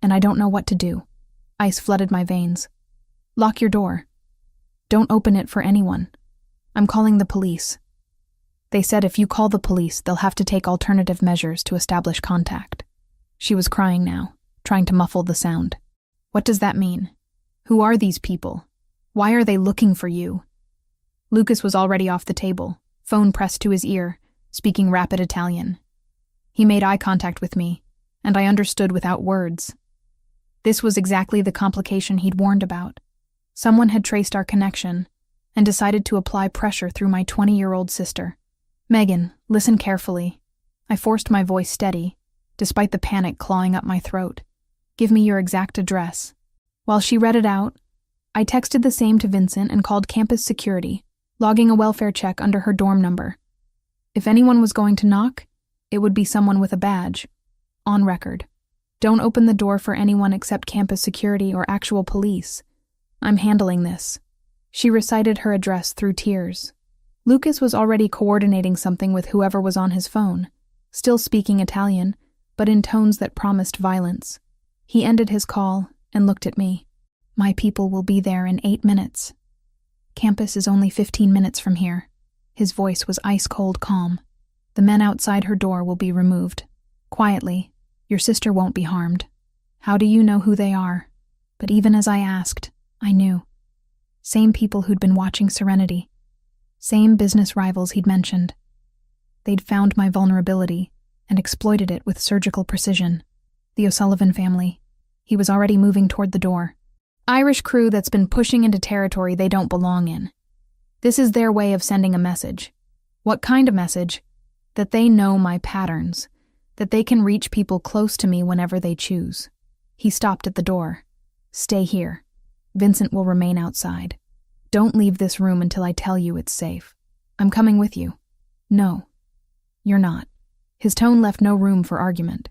And I don't know what to do." Ice flooded my veins. "Lock your door. Don't open it for anyone. I'm calling the police. They said if you call the police, they'll have to take alternative measures to establish contact." She was crying now, trying to muffle the sound. "What does that mean? Who are these people? Why are they looking for you?" Lucas was already off the table, phone pressed to his ear, speaking rapid Italian. He made eye contact with me, and I understood without words. This was exactly the complication he'd warned about. Someone had traced our connection and decided to apply pressure through my 20-year-old sister. "Megan, listen carefully." I forced my voice steady, despite the panic clawing up my throat. "Give me your exact address." While she read it out, I texted the same to Vincent and called campus security, logging a welfare check under her dorm number. If anyone was going to knock, it would be someone with a badge. On record. Don't open the door for anyone except campus security or actual police. I'm handling this. She recited her address through tears. Lucas was already coordinating something with whoever was on his phone, still speaking Italian, but in tones that promised violence. He ended his call and looked at me. "My people will be there in 8 minutes. Campus is only 15 minutes from here." His voice was ice-cold calm. "The men outside her door will be removed. Quietly. Your sister won't be harmed. How do you know who they are?" But even as I asked, I knew. Same people who'd been watching Serenity. Same business rivals he'd mentioned. They'd found my vulnerability and exploited it with surgical precision. The O'Sullivan family. He was already moving toward the door. Irish crew that's been pushing into territory they don't belong in. This is their way of sending a message. What kind of message? That they know my patterns, that they can reach people close to me whenever they choose. He stopped at the door. "Stay here. Vincent will remain outside. Don't leave this room until I tell you it's safe. I'm coming with you." "No, you're not." His tone left no room for argument.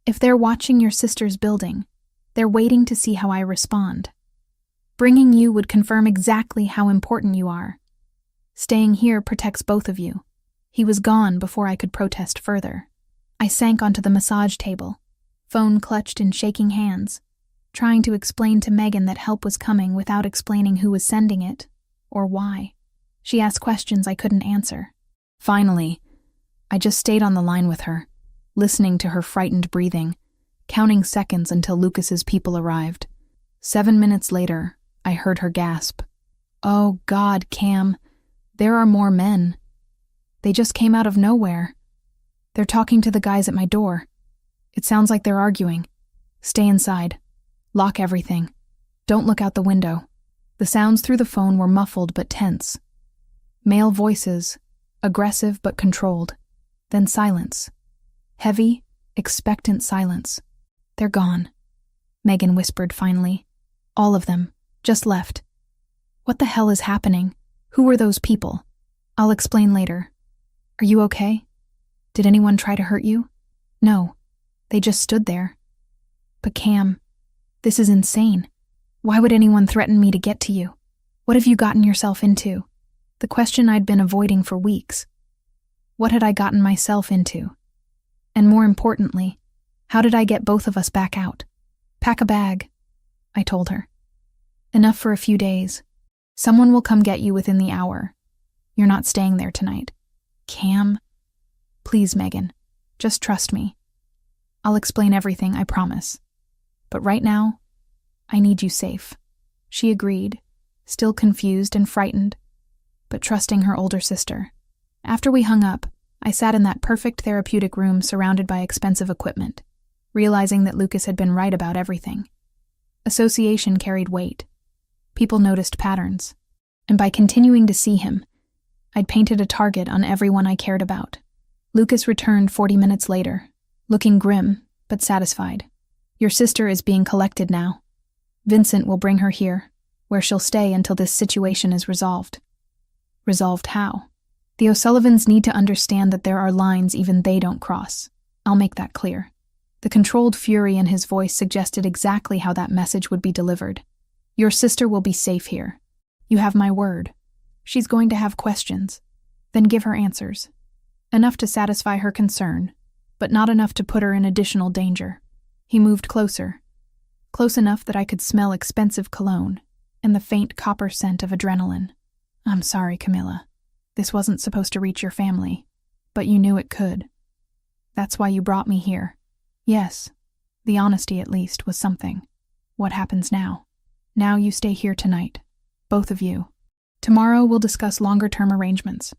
If they're watching your sister's building, they're waiting to see how I respond. Bringing you would confirm exactly how important you are. Staying here protects both of you. He was gone before I could protest further. I sank onto the massage table, phone clutched in shaking hands, trying to explain to Megan that help was coming without explaining who was sending it, or why. She asked questions I couldn't answer. Finally, I just stayed on the line with her, listening to her frightened breathing, counting seconds until Lucas's people arrived. 7 minutes later, I heard her gasp. "Oh God, Cam, there are more men. They just came out of nowhere. They're talking to the guys at my door. It sounds like they're arguing. Stay inside. Lock everything. Don't look out the window." The sounds through the phone were muffled but tense. Male voices, aggressive but controlled. Then silence. Heavy, expectant silence. "They're gone," Megan whispered finally. "All of them. Just left." "What the hell is happening? Who were those people?" "I'll explain later. Are you okay? Did anyone try to hurt you?" "No. They just stood there." "But Cam, this is insane. Why would anyone threaten me to get to you? What have you gotten yourself into?" The question I'd been avoiding for weeks. What had I gotten myself into? And more importantly, how did I get both of us back out? "Pack a bag," I told her. "Enough for a few days. Someone will come get you within the hour. You're not staying there tonight." "Cam?" "Please, Megan, just trust me. I'll explain everything, I promise. But right now, I need you safe." She agreed, still confused and frightened, but trusting her older sister. After we hung up, I sat in that perfect therapeutic room surrounded by expensive equipment, realizing that Lucas had been right about everything. Association carried weight. People noticed patterns, and by continuing to see him, I'd painted a target on everyone I cared about. Lucas returned 40 minutes later, looking grim but satisfied. "Your sister is being collected now. Vincent will bring her here, where she'll stay until this situation is resolved." "Resolved how?" "The O'Sullivans need to understand that there are lines even they don't cross. I'll make that clear." The controlled fury in his voice suggested exactly how that message would be delivered. "Your sister will be safe here. You have my word. She's going to have questions. Then give her answers. Enough to satisfy her concern, but not enough to put her in additional danger." He moved closer, close enough that I could smell expensive cologne and the faint copper scent of adrenaline. "I'm sorry, Camilla. This wasn't supposed to reach your family, but you knew it could. That's why you brought me here." "Yes, the honesty at least was something. What happens now?" "Now you stay here tonight, both of you. Tomorrow we'll discuss longer-term arrangements."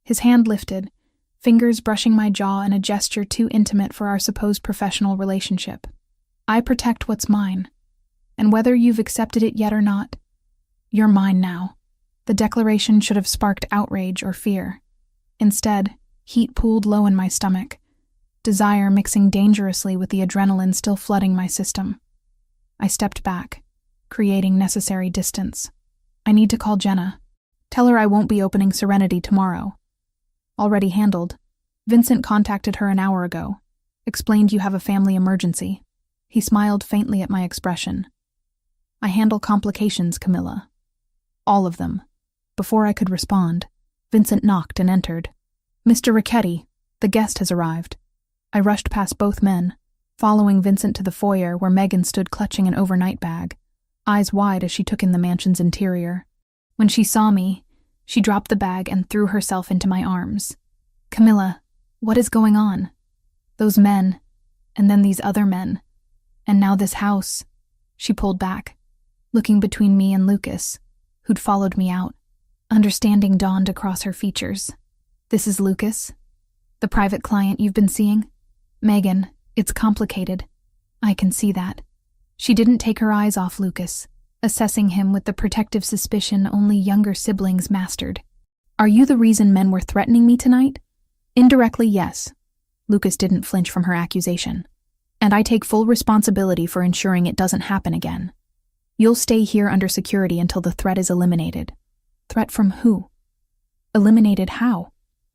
His hand lifted, fingers brushing my jaw in a gesture too intimate for our supposed professional relationship. "I protect what's mine, and whether you've accepted it yet or not, you're mine now." The declaration should have sparked outrage or fear. Instead, heat pooled low in my stomach, desire mixing dangerously with the adrenaline still flooding my system. I stepped back, creating necessary distance. "I need to call Jenna. Tell her I won't be opening Serenity tomorrow." "Already handled. Vincent contacted her an hour ago. Explained you have a family emergency." He smiled faintly at my expression. "I handle complications, Camilla. All of them." Before I could respond, Vincent knocked and entered. "Mr. Ricchetti, the guest has arrived." I rushed past both men, following Vincent to the foyer where Megan stood clutching an overnight bag, eyes wide as she took in the mansion's interior. When she saw me, she dropped the bag and threw herself into my arms. "Camilla, what is going on? Those men, and then these other men, and now this house." She pulled back, looking between me and Lucas, who'd followed me out. Understanding dawned across her features. "This is Lucas? The private client you've been seeing?" "Megan, it's complicated. I can see that." She didn't take her eyes off Lucas, assessing him with the protective suspicion only younger siblings mastered. "Are you the reason men were threatening me tonight?" "Indirectly, yes." Lucas didn't flinch from her accusation. "And I take full responsibility for ensuring it doesn't happen again. You'll stay here under security until the threat is eliminated." "Threat from who?" "Eliminated how?"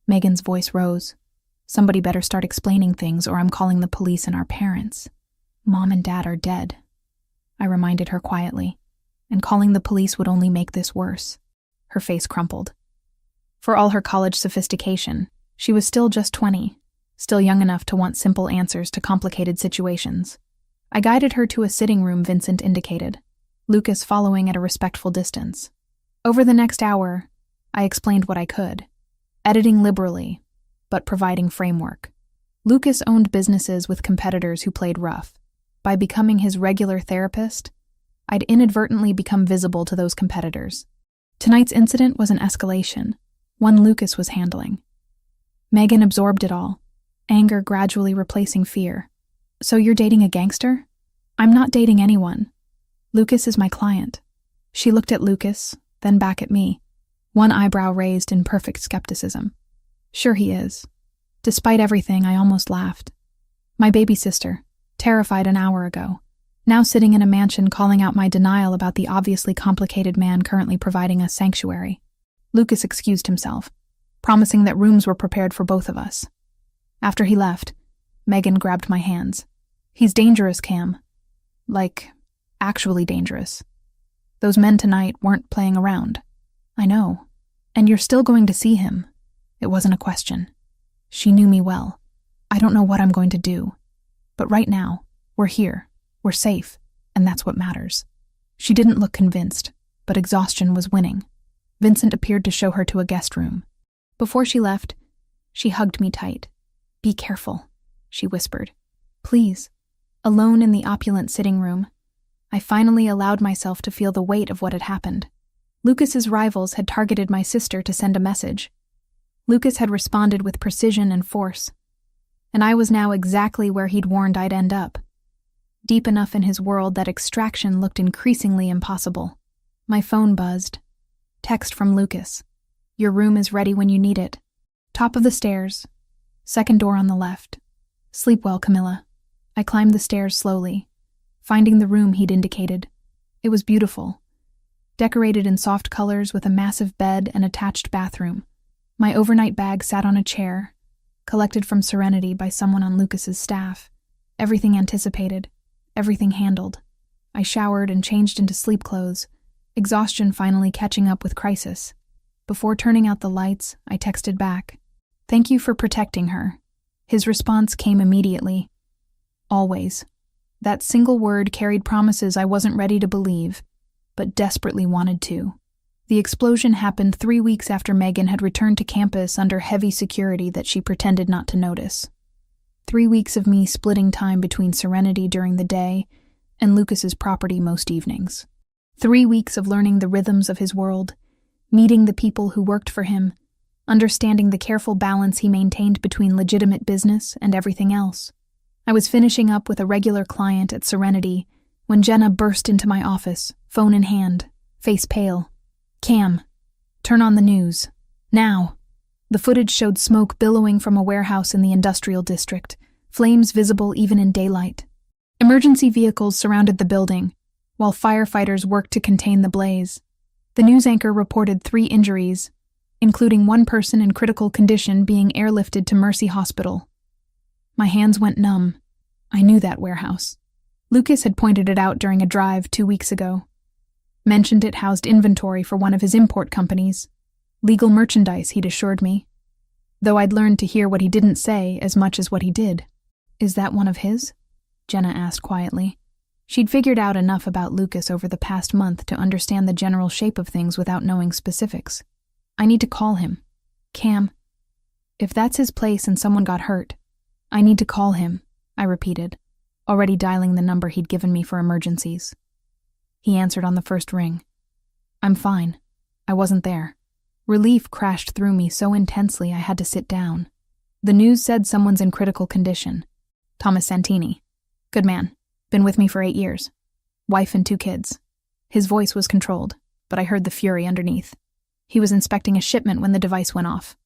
Megan's voice rose. Somebody better start explaining things or I'm calling the police and our parents. Mom and Dad are dead, I reminded her quietly, and calling the police would only make this worse. Her face crumpled. For all her college sophistication, she was still just 20, still young enough to want simple answers to complicated situations. I guided her to a sitting room Vincent indicated, Lucas following at a respectful distance. Over the next hour, I explained what I could, editing liberally, but providing framework. Lucas owned businesses with competitors who played rough. By becoming his regular therapist, I'd inadvertently become visible to those competitors. Tonight's incident was an escalation, one Lucas was handling. Megan absorbed it all, anger gradually replacing fear. So you're dating a gangster? I'm not dating anyone. Lucas is my client. She looked at Lucas, then back at me, one eyebrow raised in perfect skepticism. Sure he is. Despite everything, I almost laughed. My baby sister, terrified an hour ago, now sitting in a mansion calling out my denial about the obviously complicated man currently providing us sanctuary. Lucas excused himself, promising that rooms were prepared for both of us. After he left, Megan grabbed my hands. He's dangerous, Cam. Like, actually dangerous. Those men tonight weren't playing around. I know. And you're still going to see him. It wasn't a question. She knew me well. I don't know what I'm going to do. But right now, we're here. We're safe. And that's what matters. She didn't look convinced, but exhaustion was winning. Vincent appeared to show her to a guest room. Before she left, she hugged me tight. Be careful, she whispered. Please. Alone in the opulent sitting room, I finally allowed myself to feel the weight of what had happened. Lucas's rivals had targeted my sister to send a message. Lucas had responded with precision and force, and I was now exactly where he'd warned I'd end up. Deep enough in his world that extraction looked increasingly impossible. My phone buzzed. Text from Lucas. Your room is ready when you need it. Top of the stairs. Second door on the left. Sleep well, Camilla. I climbed the stairs slowly, finding the room he'd indicated. It was beautiful, decorated in soft colors with a massive bed and attached bathroom. My overnight bag sat on a chair, collected from Serenity by someone on Lucas's staff. Everything anticipated, everything handled. I showered and changed into sleep clothes, exhaustion finally catching up with crisis. Before turning out the lights, I texted back, "Thank you for protecting her." His response came immediately. Always. That single word carried promises I wasn't ready to believe, but desperately wanted to. The explosion happened 3 weeks after Megan had returned to campus under heavy security that she pretended not to notice. 3 weeks of me splitting time between Serenity during the day and Lucas's property most evenings. 3 weeks of learning the rhythms of his world, meeting the people who worked for him, understanding the careful balance he maintained between legitimate business and everything else. I was finishing up with a regular client at Serenity when Jenna burst into my office, phone in hand, face pale. "Cam, turn on the news. Now." The footage showed smoke billowing from a warehouse in the industrial district, flames visible even in daylight. Emergency vehicles surrounded the building, while firefighters worked to contain the blaze. The news anchor reported 3 injuries, including one person in critical condition being airlifted to Mercy Hospital. My hands went numb. I knew that warehouse. Lucas had pointed it out during a drive 2 weeks ago. Mentioned it housed inventory for one of his import companies. Legal merchandise, he'd assured me. Though I'd learned to hear what he didn't say as much as what he did. "Is that one of his?" Jenna asked quietly. She'd figured out enough about Lucas over the past month to understand the general shape of things without knowing specifics. "I need to call him. Cam, if that's his place and someone got hurt, I need to call him," I repeated, already dialing the number he'd given me for emergencies. He answered on the first ring. "I'm fine. I wasn't there." Relief crashed through me so intensely I had to sit down. The news said someone's in critical condition. Thomas Santini. Good man. Been with me for 8 years. Wife and 2 kids. His voice was controlled, but I heard the fury underneath. He was inspecting a shipment when the device went off.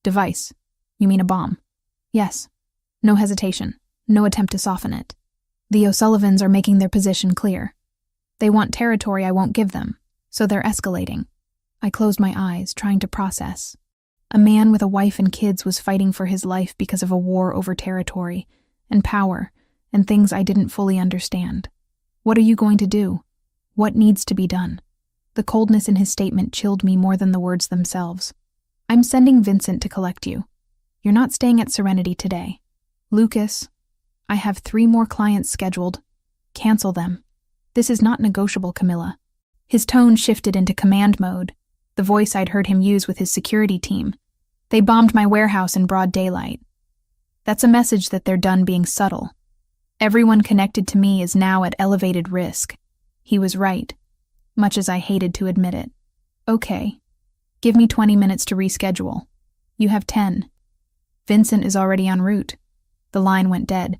Device? You mean a bomb? Yes. No hesitation. No attempt to soften it. The O'Sullivans are making their position clear. They want territory I won't give them, so they're escalating. I closed my eyes, trying to process. A man with a wife and kids was fighting for his life because of a war over territory and power and things I didn't fully understand. What are you going to do? What needs to be done? The coldness in his statement chilled me more than the words themselves. I'm sending Vincent to collect you. You're not staying at Serenity today. Lucas, I have 3 more clients scheduled. Cancel them. This is not negotiable, Camilla. His tone shifted into command mode, the voice I'd heard him use with his security team. They bombed my warehouse in broad daylight. That's a message that they're done being subtle. Everyone connected to me is now at elevated risk. He was right, much as I hated to admit it. Okay. Give me 20 minutes to reschedule. You have 10. Vincent is already en route. The line went dead.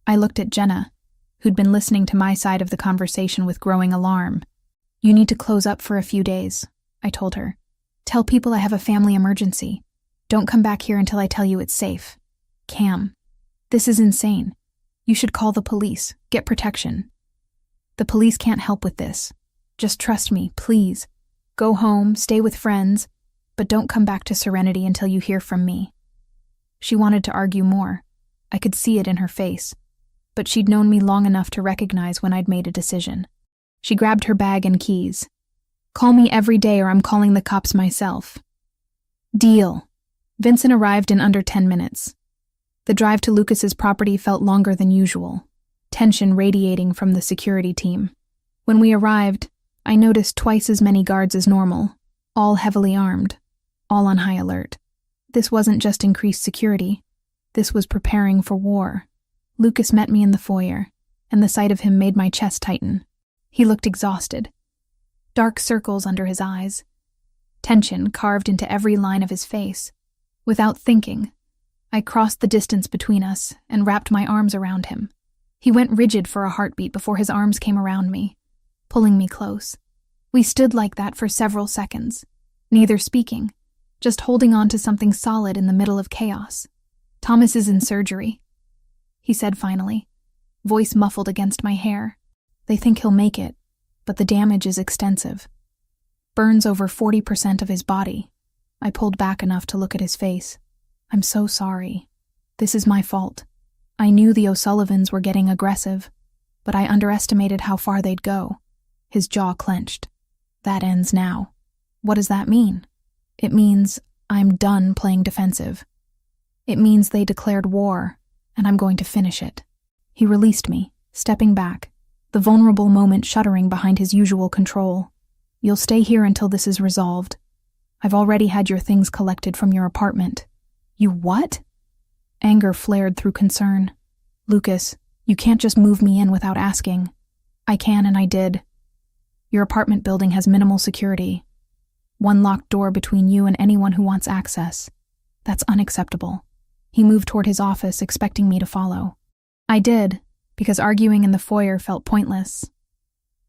I looked at Jenna, who'd been listening to my side of the conversation with growing alarm. You need to close up for a few days, I told her. Tell people I have a family emergency. Don't come back here until I tell you it's safe. Cam, this is insane. You should call the police, get protection. The police can't help with this. Just trust me, please. Go home, stay with friends, but don't come back to Serenity until you hear from me. She wanted to argue more. I could see it in her face, but she'd known me long enough to recognize when I'd made a decision. She grabbed her bag and keys. Call me every day or I'm calling the cops myself. Deal. Vincent arrived in under 10 minutes. The drive to Lucas's property felt longer than usual, tension radiating from the security team. When we arrived, I noticed twice as many guards as normal, all heavily armed, all on high alert. This wasn't just increased security. This was preparing for war. Lucas met me in the foyer, and the sight of him made my chest tighten. He looked exhausted. Dark circles under his eyes. Tension carved into every line of his face. Without thinking, I crossed the distance between us and wrapped my arms around him. He went rigid for a heartbeat before his arms came around me, pulling me close. We stood like that for several seconds, neither speaking, just holding on to something solid in the middle of chaos. Thomas is in surgery, he said finally, voice muffled against my hair. They think he'll make it, but the damage is extensive. Burns over 40% of his body. I pulled back enough to look at his face. I'm so sorry. This is my fault. I knew the O'Sullivans were getting aggressive, but I underestimated how far they'd go. His jaw clenched. That ends now. What does that mean? It means I'm done playing defensive. It means they declared war, and I'm going to finish it. He released me, stepping back, the vulnerable moment shuddering behind his usual control. You'll stay here until this is resolved. I've already had your things collected from your apartment. You what? Anger flared through concern. Lucas, you can't just move me in without asking. I can and I did. Your apartment building has minimal security. One locked door between you and anyone who wants access. That's unacceptable. He moved toward his office, expecting me to follow. I did, because arguing in the foyer felt pointless.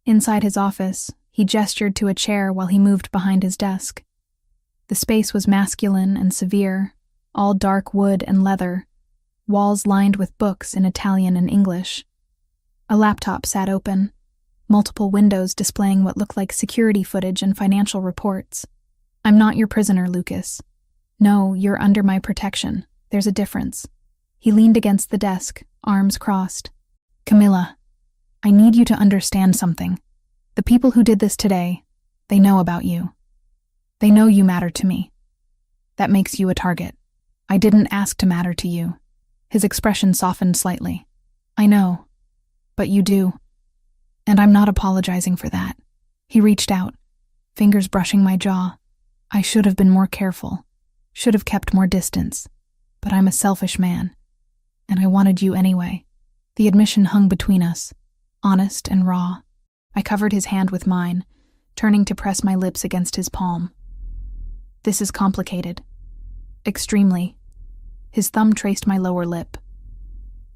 Inside his office, he gestured to a chair while he moved behind his desk. The space was masculine and severe, all dark wood and leather, walls lined with books in Italian and English. A laptop sat open, multiple windows displaying what looked like security footage and financial reports. I'm not your prisoner, Lucas. No, you're under my protection. There's a difference. He leaned against the desk, arms crossed. Camilla, I need you to understand something. The people who did this today, they know about you. They know you matter to me. That makes you a target. I didn't ask to matter to you. His expression softened slightly. I know, but you do. And I'm not apologizing for that. He reached out, fingers brushing my jaw. I should have been more careful, should have kept more distance. But I'm a selfish man, and I wanted you anyway. The admission hung between us, honest and raw. I covered his hand with mine, turning to press my lips against his palm. This is complicated. Extremely. His thumb traced my lower lip.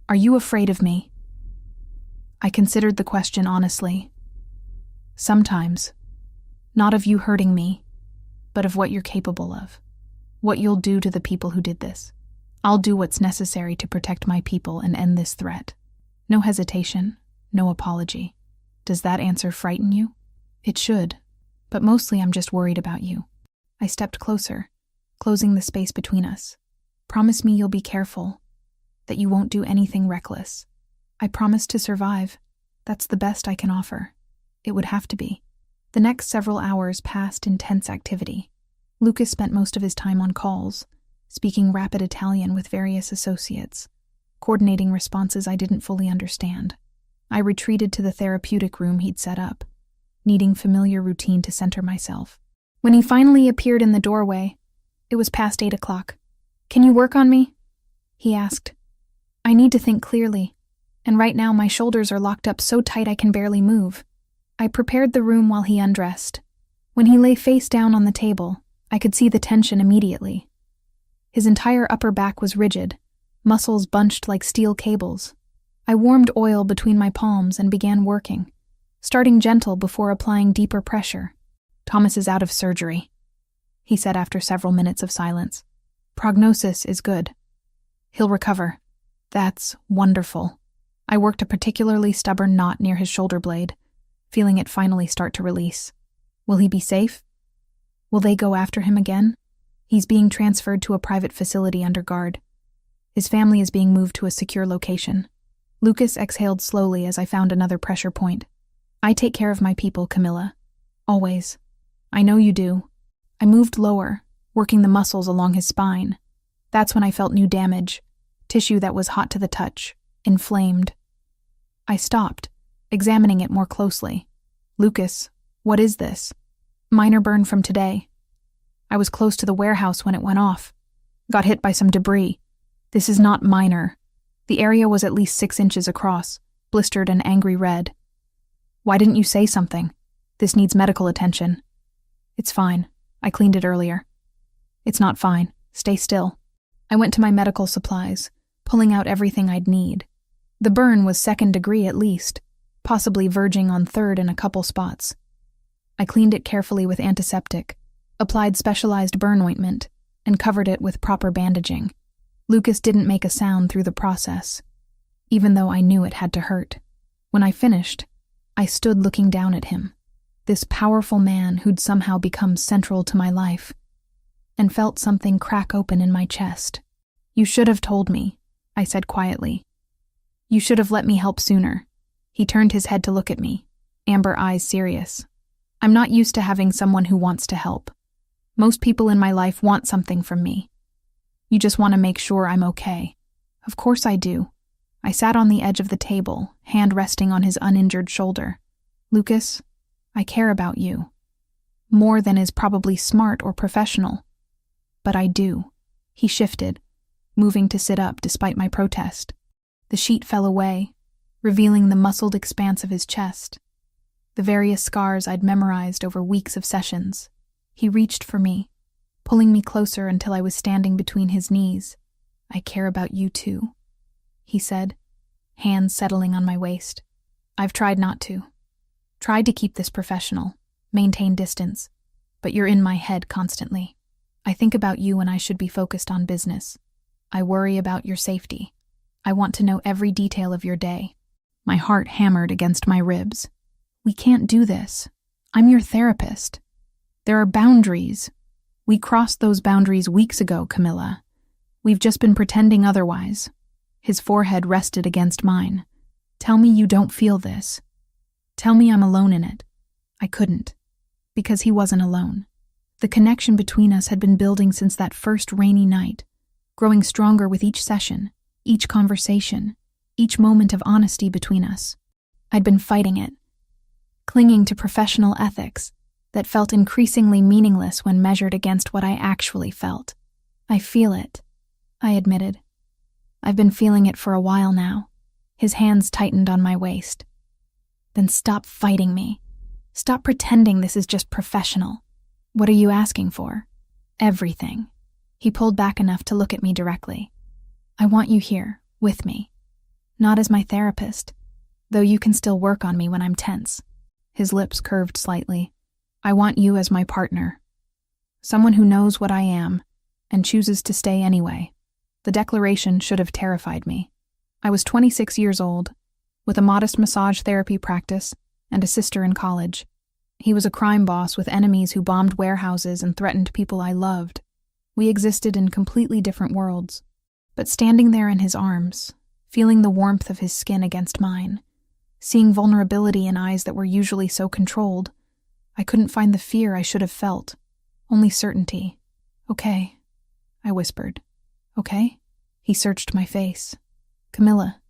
Are you afraid of me? I considered the question honestly. Sometimes. Not of you hurting me, but of what you're capable of. What you'll do to the people who did this. I'll do what's necessary to protect my people and end this threat. No hesitation, no apology. Does that answer frighten you? It should, but mostly I'm just worried about you. I stepped closer, closing the space between us. Promise me you'll be careful, that you won't do anything reckless. I promise to survive. That's the best I can offer. It would have to be. The next several hours passed in tense activity. Lucas spent most of his time on calls, speaking rapid Italian with various associates, coordinating responses I didn't fully understand. I retreated to the therapeutic room he'd set up, needing familiar routine to center myself. When he finally appeared in the doorway, it was past 8 o'clock. "Can you work on me?" he asked. "I need to think clearly, and right now my shoulders are locked up so tight I can barely move." I prepared the room while he undressed. When he lay face down on the table, I could see the tension immediately. His entire upper back was rigid, muscles bunched like steel cables. I warmed oil between my palms and began working, starting gentle before applying deeper pressure. "Thomas is out of surgery," he said after several minutes of silence. "Prognosis is good. He'll recover." "That's wonderful." I worked a particularly stubborn knot near his shoulder blade, feeling it finally start to release. "Will he be safe? Will they go after him again?" "He's being transferred to a private facility under guard. His family is being moved to a secure location." Lucas exhaled slowly as I found another pressure point. "I take care of my people, Camilla. Always. I know you do." I moved lower, working the muscles along his spine. That's when I felt new damage, tissue that was hot to the touch, inflamed. I stopped, examining it more closely. "Lucas, what is this?" "Minor burn from today. I was close to the warehouse when it went off. Got hit by some debris. This is not minor. The area was at least 6 inches across, blistered and angry red." "Why didn't you say something? This needs medical attention." "It's fine. I cleaned it earlier." "It's not fine. Stay still." I went to my medical supplies, pulling out everything I'd need. The burn was 2nd degree at least, possibly verging on 3rd in a couple spots. I cleaned it carefully with antiseptic, applied specialized burn ointment, and covered it with proper bandaging. Lucas didn't make a sound through the process, even though I knew it had to hurt. When I finished, I stood looking down at him, this powerful man who'd somehow become central to my life, and felt something crack open in my chest. "You should have told me," I said quietly. "You should have let me help sooner." He turned his head to look at me, amber eyes serious. "I'm not used to having someone who wants to help. Most people in my life want something from me. You just want to make sure I'm okay." "Of course I do." I sat on the edge of the table, hand resting on his uninjured shoulder. "Lucas, I care about you. More than is probably smart or professional. But I do." He shifted, moving to sit up despite my protest. The sheet fell away, revealing the muscled expanse of his chest, the various scars I'd memorized over weeks of sessions. He reached for me, pulling me closer until I was standing between his knees. "I care about you too," he said, hands settling on my waist. "I've tried not to. Tried to keep this professional, maintain distance, but you're in my head constantly. I think about you when I should be focused on business. I worry about your safety. I want to know every detail of your day." My heart hammered against my ribs. "We can't do this. I'm your therapist. There are boundaries. We crossed those boundaries weeks ago, Camilla. We've just been pretending otherwise." His forehead rested against mine. "Tell me you don't feel this. Tell me I'm alone in it." I couldn't, because he wasn't alone. The connection between us had been building since that first rainy night, growing stronger with each session, each conversation, each moment of honesty between us. I'd been fighting it, clinging to professional ethics that felt increasingly meaningless when measured against what I actually felt. "I feel it," I admitted. "I've been feeling it for a while now." His hands tightened on my waist. "Then stop fighting me. Stop pretending this is just professional. What are you asking for?" "Everything." He pulled back enough to look at me directly. "I want you here, with me. Not as my therapist, though you can still work on me when I'm tense." His lips curved slightly. "I want you as my partner. Someone who knows what I am and chooses to stay anyway." The declaration should have terrified me. I was 26 years old, with a modest massage therapy practice and a sister in college. He was a crime boss with enemies who bombed warehouses and threatened people I loved. We existed in completely different worlds. But standing there in his arms, feeling the warmth of his skin against mine, seeing vulnerability in eyes that were usually so controlled, I couldn't find the fear I should have felt, only certainty. "Okay," I whispered. "Okay?" He searched my face. "Camilla,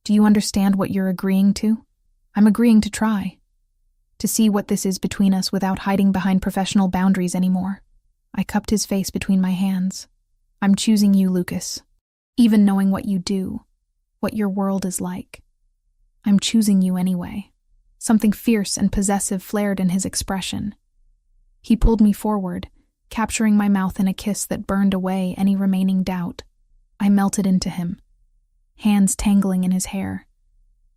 do you understand what you're agreeing to?" "I'm agreeing to try. To see what this is between us without hiding behind professional boundaries anymore." I cupped his face between my hands. "I'm choosing you, Lucas. Even knowing what you do, what your world is like. I'm choosing you anyway." Something fierce and possessive flared in his expression. He pulled me forward, capturing my mouth in a kiss that burned away any remaining doubt. I melted into him, hands tangling in his hair,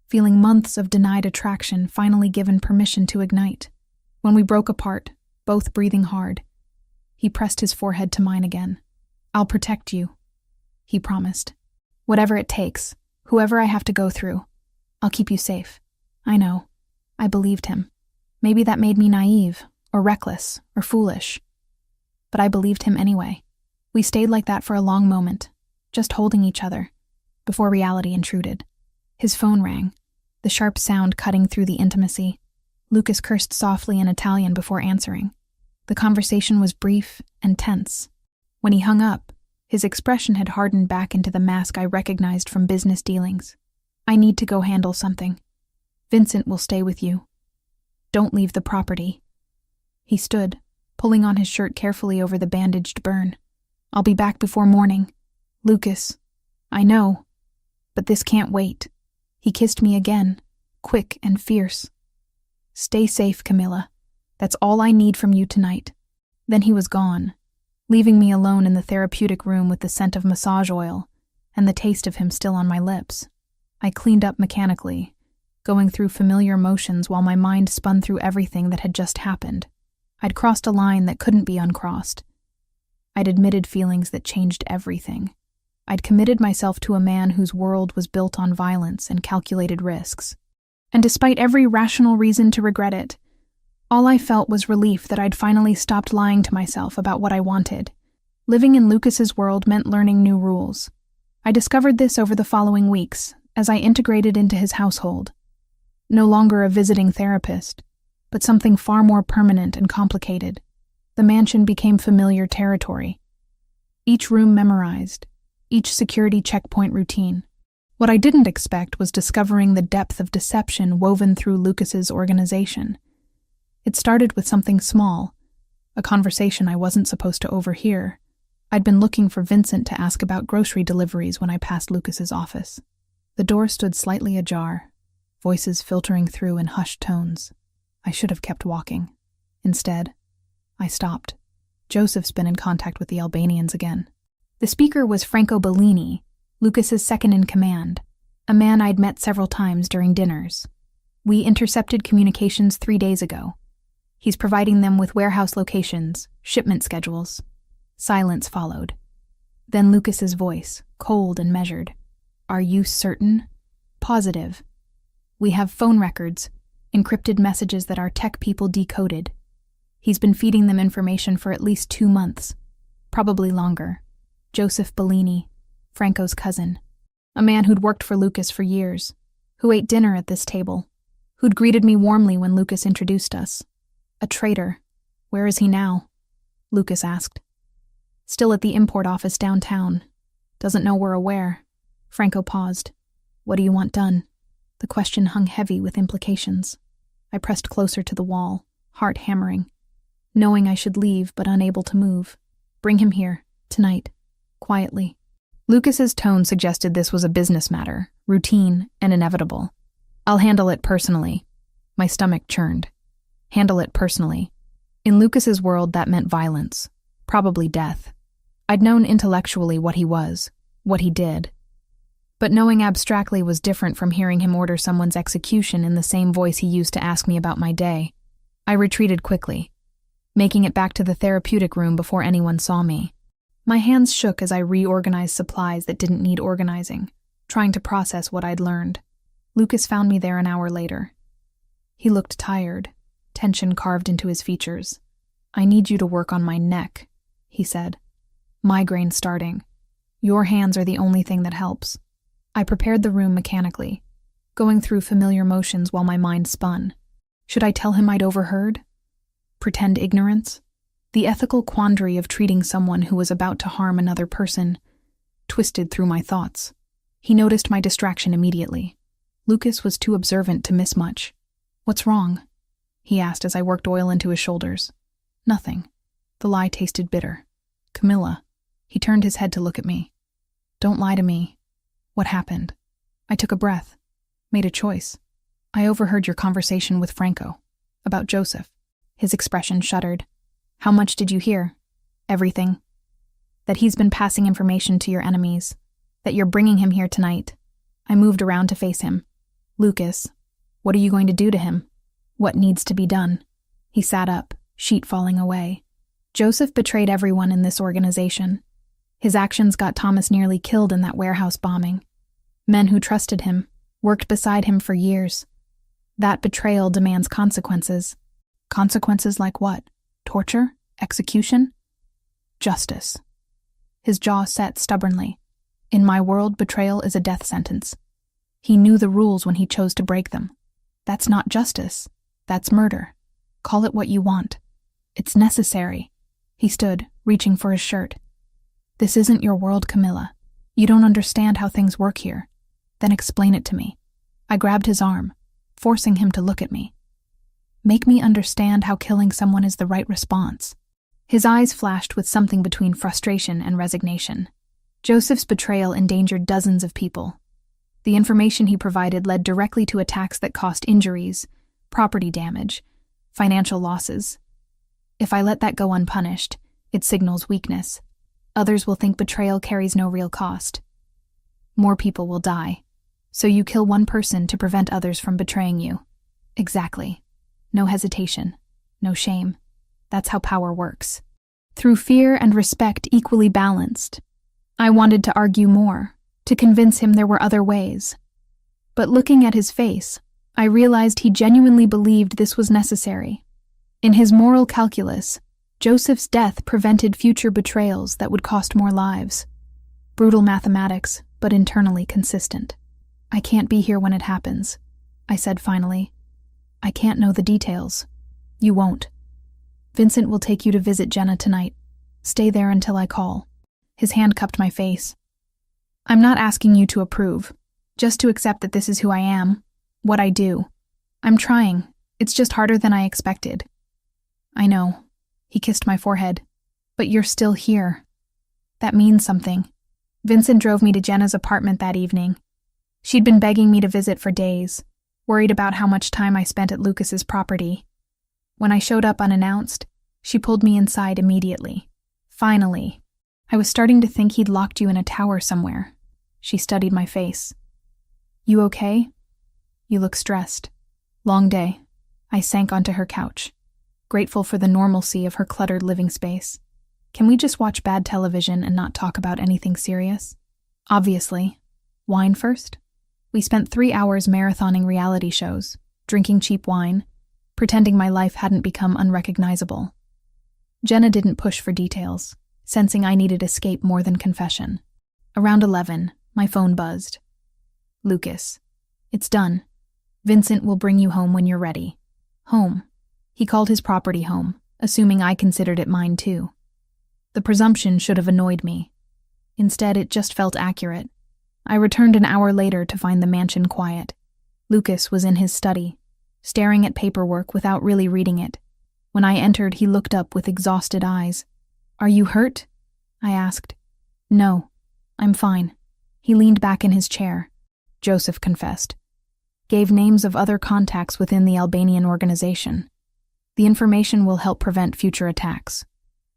feeling months of denied attraction finally given permission to ignite. When we broke apart, both breathing hard, he pressed his forehead to mine again. "I'll protect you," he promised. "Whatever it takes, whoever I have to go through, I'll keep you safe." I know. I believed him. Maybe that made me naive, or reckless, or foolish. But I believed him anyway. We stayed like that for a long moment, just holding each other, before reality intruded. His phone rang, the sharp sound cutting through the intimacy. Lucas cursed softly in Italian before answering. The conversation was brief and tense. When he hung up, his expression had hardened back into the mask I recognized from business dealings. "I need to go handle something. Vincent will stay with you. Don't leave the property." He stood, pulling on his shirt carefully over the bandaged burn. "I'll be back before morning. Lucas, I know, but this can't wait." He kissed me again, quick and fierce. "Stay safe, Camilla. That's all I need from you tonight." Then he was gone, leaving me alone in the therapeutic room with the scent of massage oil and the taste of him still on my lips. I cleaned up mechanically, going through familiar motions while my mind spun through everything that had just happened. I'd crossed a line that couldn't be uncrossed. I'd admitted feelings that changed everything. I'd committed myself to a man whose world was built on violence and calculated risks. And despite every rational reason to regret it, all I felt was relief that I'd finally stopped lying to myself about what I wanted. Living in Lucas's world meant learning new rules. I discovered this over the following weeks as I integrated into his household. No longer a visiting therapist, but something far more permanent and complicated. The mansion became familiar territory. Each room memorized, each security checkpoint routine. What I didn't expect was discovering the depth of deception woven through Lucas's organization. It started with something small, a conversation I wasn't supposed to overhear. I'd been looking for Vincent to ask about grocery deliveries when I passed Lucas's office. The door stood slightly ajar, voices filtering through in hushed tones. I should have kept walking. Instead, I stopped. Joseph's been in contact with the Albanians again. The speaker was Franco Bellini, Lucas's second-in-command, a man I'd met several times during dinners. We intercepted communications 3 days ago. He's providing them with warehouse locations, shipment schedules. Silence followed. Then Lucas's voice, cold and measured. "Are you certain?" "Positive. We have phone records, encrypted messages that our tech people decoded. He's been feeding them information for at least 2 months, probably longer." Joseph Bellini, Franco's cousin, a man who'd worked for Lucas for years, who ate dinner at this table, who'd greeted me warmly when Lucas introduced us. A traitor. "Where is he now?" Lucas asked. "Still at the import office downtown. Doesn't know we're aware." Franco paused. "What do you want done?" The question hung heavy with implications. I pressed closer to the wall, heart hammering, knowing I should leave but unable to move. "Bring him here, tonight, quietly." Lucas's tone suggested this was a business matter, routine and inevitable. "I'll handle it personally." My stomach churned. Handle it personally. In Lucas's world, that meant violence, probably death. I'd known intellectually what he was, what he did. But knowing abstractly was different from hearing him order someone's execution in the same voice he used to ask me about my day. I retreated quickly, making it back to the therapeutic room before anyone saw me. My hands shook as I reorganized supplies that didn't need organizing, trying to process what I'd learned. Lucas found me there an hour later. He looked tired, tension carved into his features. "I need you to work on my neck," he said. Migraine starting. Your hands are the only thing that helps. I prepared the room mechanically, going through familiar motions while my mind spun. Should I tell him I'd overheard? Pretend ignorance? The ethical quandary of treating someone who was about to harm another person twisted through my thoughts. He noticed my distraction immediately. Lucas was too observant to miss much. "What's wrong?" he asked as I worked oil into his shoulders. "Nothing." The lie tasted bitter. "Camilla." He turned his head to look at me. "Don't lie to me. What happened?" I took a breath, made a choice. "I overheard your conversation with Franco about Joseph." His expression shuddered. "How much did you hear?" "Everything. That he's been passing information to your enemies. That you're bringing him here tonight." I moved around to face him. "Lucas, what are you going to do to him? What needs to be done?" He sat up, sheet falling away. "Joseph betrayed everyone in this organization. His actions got Thomas nearly killed in that warehouse bombing. Men who trusted him, worked beside him for years. That betrayal demands consequences." "Consequences like what? Torture? Execution?" "Justice." His jaw set stubbornly. "In my world, betrayal is a death sentence. He knew the rules when he chose to break them. That's not justice. That's murder. Call it what you want. It's necessary." He stood, reaching for his shirt. "This isn't your world, Camilla. You don't understand how things work here. Then explain it to me." I grabbed his arm, forcing him to look at me. "Make me understand how killing someone is the right response." His eyes flashed with something between frustration and resignation. Joseph's betrayal endangered dozens of people. The information he provided led directly to attacks that cost injuries, property damage, financial losses. If I let that go unpunished, it signals weakness. Others will think betrayal carries no real cost. More people will die. So you kill one person to prevent others from betraying you. Exactly. No hesitation. No shame. That's how power works. Through fear and respect equally balanced. I wanted to argue more, to convince him there were other ways. But looking at his face, I realized he genuinely believed this was necessary. In his moral calculus, Joseph's death prevented future betrayals that would cost more lives. Brutal mathematics, but internally consistent. "I can't be here when it happens," I said finally. "I can't know the details." "You won't. Vincent will take you to visit Jenna tonight. Stay there until I call." His hand cupped my face. "I'm not asking you to approve, just to accept that this is who I am, what I do. I'm trying. It's just harder than I expected." "I know." He kissed my forehead. "But you're still here. That means something." Vincent drove me to Jenna's apartment that evening. She'd been begging me to visit for days, worried about how much time I spent at Lucas's property. When I showed up unannounced, she pulled me inside immediately. "Finally." "I was starting to think he'd locked you in a tower somewhere." She studied my face. "You okay? You look stressed." "Long day." I sank onto her couch, grateful for the normalcy of her cluttered living space. "Can we just watch bad television and not talk about anything serious?" "Obviously. Wine first?" We spent 3 hours marathoning reality shows, drinking cheap wine, pretending my life hadn't become unrecognizable. Jenna didn't push for details, sensing I needed escape more than confession. Around 11, my phone buzzed. "Lucas, it's done. Vincent will bring you home when you're ready." Home. He called his property home, assuming I considered it mine too. The presumption should have annoyed me. Instead, it just felt accurate. I returned an hour later to find the mansion quiet. Lucas was in his study, staring at paperwork without really reading it. When I entered, he looked up with exhausted eyes. "Are you hurt?" I asked. "No, I'm fine." He leaned back in his chair. Joseph confessed. Gave names of other contacts within the Albanian organization. The information will help prevent future attacks.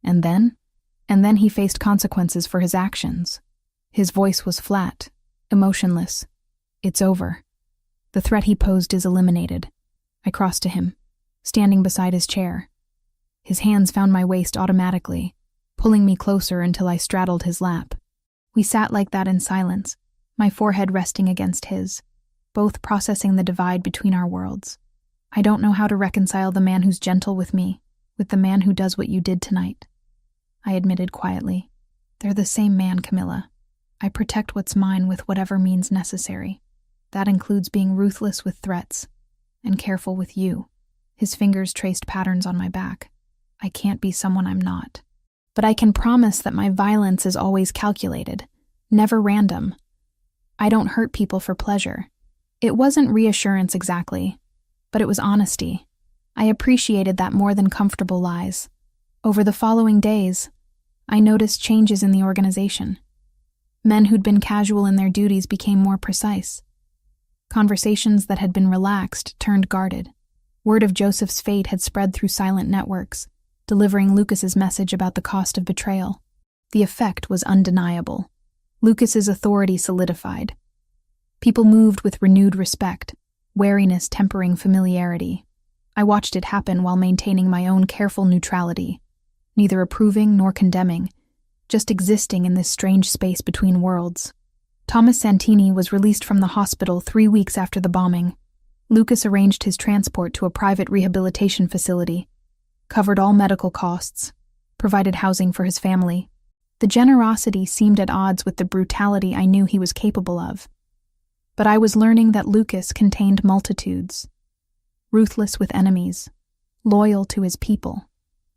And then he faced consequences for his actions. His voice was flat, emotionless. "It's over. The threat he posed is eliminated." I crossed to him, standing beside his chair. His hands found my waist automatically, pulling me closer until I straddled his lap. We sat like that in silence, my forehead resting against his, both processing the divide between our worlds. "I don't know how to reconcile the man who's gentle with me with the man who does what you did tonight," I admitted quietly. They're the same man, Camilla. I protect what's mine with whatever means necessary. That includes being ruthless with threats and careful with you. His fingers traced patterns on my back. I can't be someone I'm not. But I can promise that my violence is always calculated, never random. I don't hurt people for pleasure. It wasn't reassurance exactly, but it was honesty. I appreciated that more than comfortable lies. Over the following days, I noticed changes in the organization. Men who'd been casual in their duties became more precise. Conversations that had been relaxed turned guarded. Word of Joseph's fate had spread through silent networks, delivering Lucas's message about the cost of betrayal. The effect was undeniable. Lucas's authority solidified. People moved with renewed respect, wariness tempering familiarity. I watched it happen while maintaining my own careful neutrality, neither approving nor condemning, just existing in this strange space between worlds. Thomas Santini was released from the hospital 3 weeks after the bombing. Lucas arranged his transport to a private rehabilitation facility, covered all medical costs, provided housing for his family. The generosity seemed at odds with the brutality I knew he was capable of. But I was learning that Lucas contained multitudes, ruthless with enemies, loyal to his people.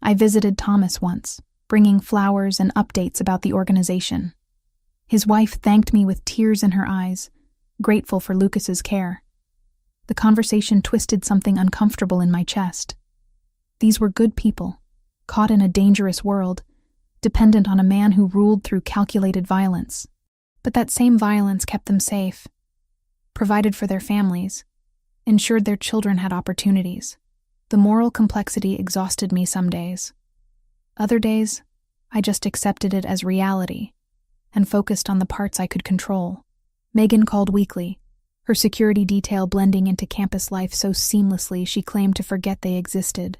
I visited Thomas once, bringing flowers and updates about the organization. His wife thanked me with tears in her eyes, grateful for Lucas's care. The conversation twisted something uncomfortable in my chest. These were good people, caught in a dangerous world, dependent on a man who ruled through calculated violence. But that same violence kept them safe, provided for their families, ensured their children had opportunities. The moral complexity exhausted me some days. Other days, I just accepted it as reality and focused on the parts I could control. Megan called weekly, her security detail blending into campus life so seamlessly she claimed to forget they existed.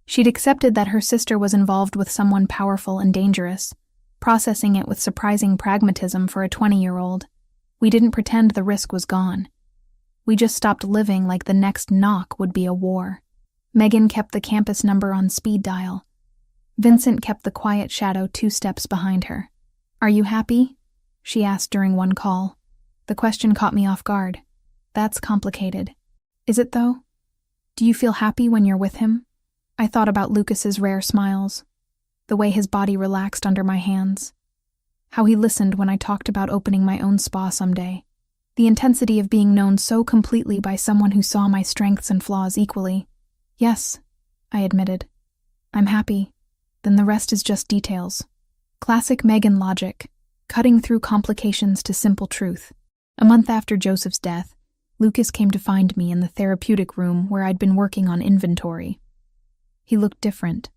She'd accepted that her sister was involved with someone powerful and dangerous, processing it with surprising pragmatism for a 20-year-old. We didn't pretend the risk was gone. We just stopped living like the next knock would be a war. Megan kept the campus number on speed dial. Vincent kept the quiet shadow 2 steps behind her. "Are you happy?" she asked during one call. The question caught me off guard. That's complicated. Is it though? Do you feel happy when you're with him? I thought about Lucas's rare smiles, the way his body relaxed under my hands, how he listened when I talked about opening my own spa someday, the intensity of being known so completely by someone who saw my strengths and flaws equally. Yes, I admitted. I'm happy. Then the rest is just details. Classic Megan logic, cutting through complications to simple truth. A month after Joseph's death, Lucas came to find me in the therapeutic room where I'd been working on inventory. He looked different,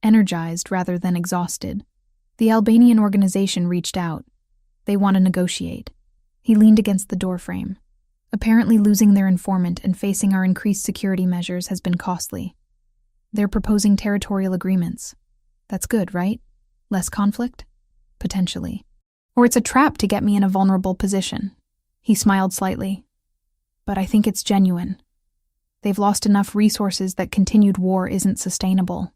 energized rather than exhausted. The Albanian organization reached out. They want to negotiate. He leaned against the doorframe. Apparently losing their informant and facing our increased security measures has been costly. They're proposing territorial agreements. That's good, right? Less conflict? Potentially. Or it's a trap to get me in a vulnerable position. He smiled slightly. But I think it's genuine. They've lost enough resources that continued war isn't sustainable.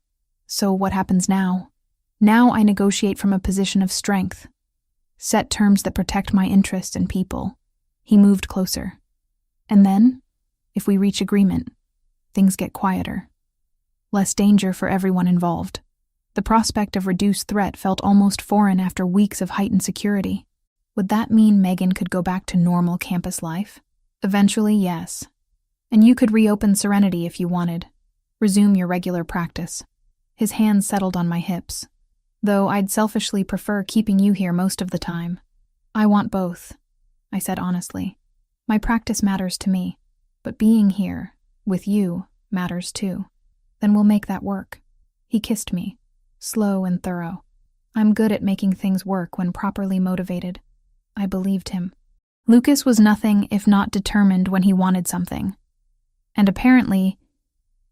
So what happens now? Now I negotiate from a position of strength. Set terms that protect my interests and people. He moved closer. And then, if we reach agreement, things get quieter. Less danger for everyone involved. The prospect of reduced threat felt almost foreign after weeks of heightened security. Would that mean Megan could go back to normal campus life? Eventually, yes. And you could reopen Serenity if you wanted. Resume your regular practice. His hands settled on my hips. Though I'd selfishly prefer keeping you here most of the time. I want both, I said honestly. My practice matters to me, but being here, with you, matters too. Then we'll make that work. He kissed me, slow and thorough. I'm good at making things work when properly motivated. I believed him. Lucas was nothing if not determined when he wanted something. And apparently,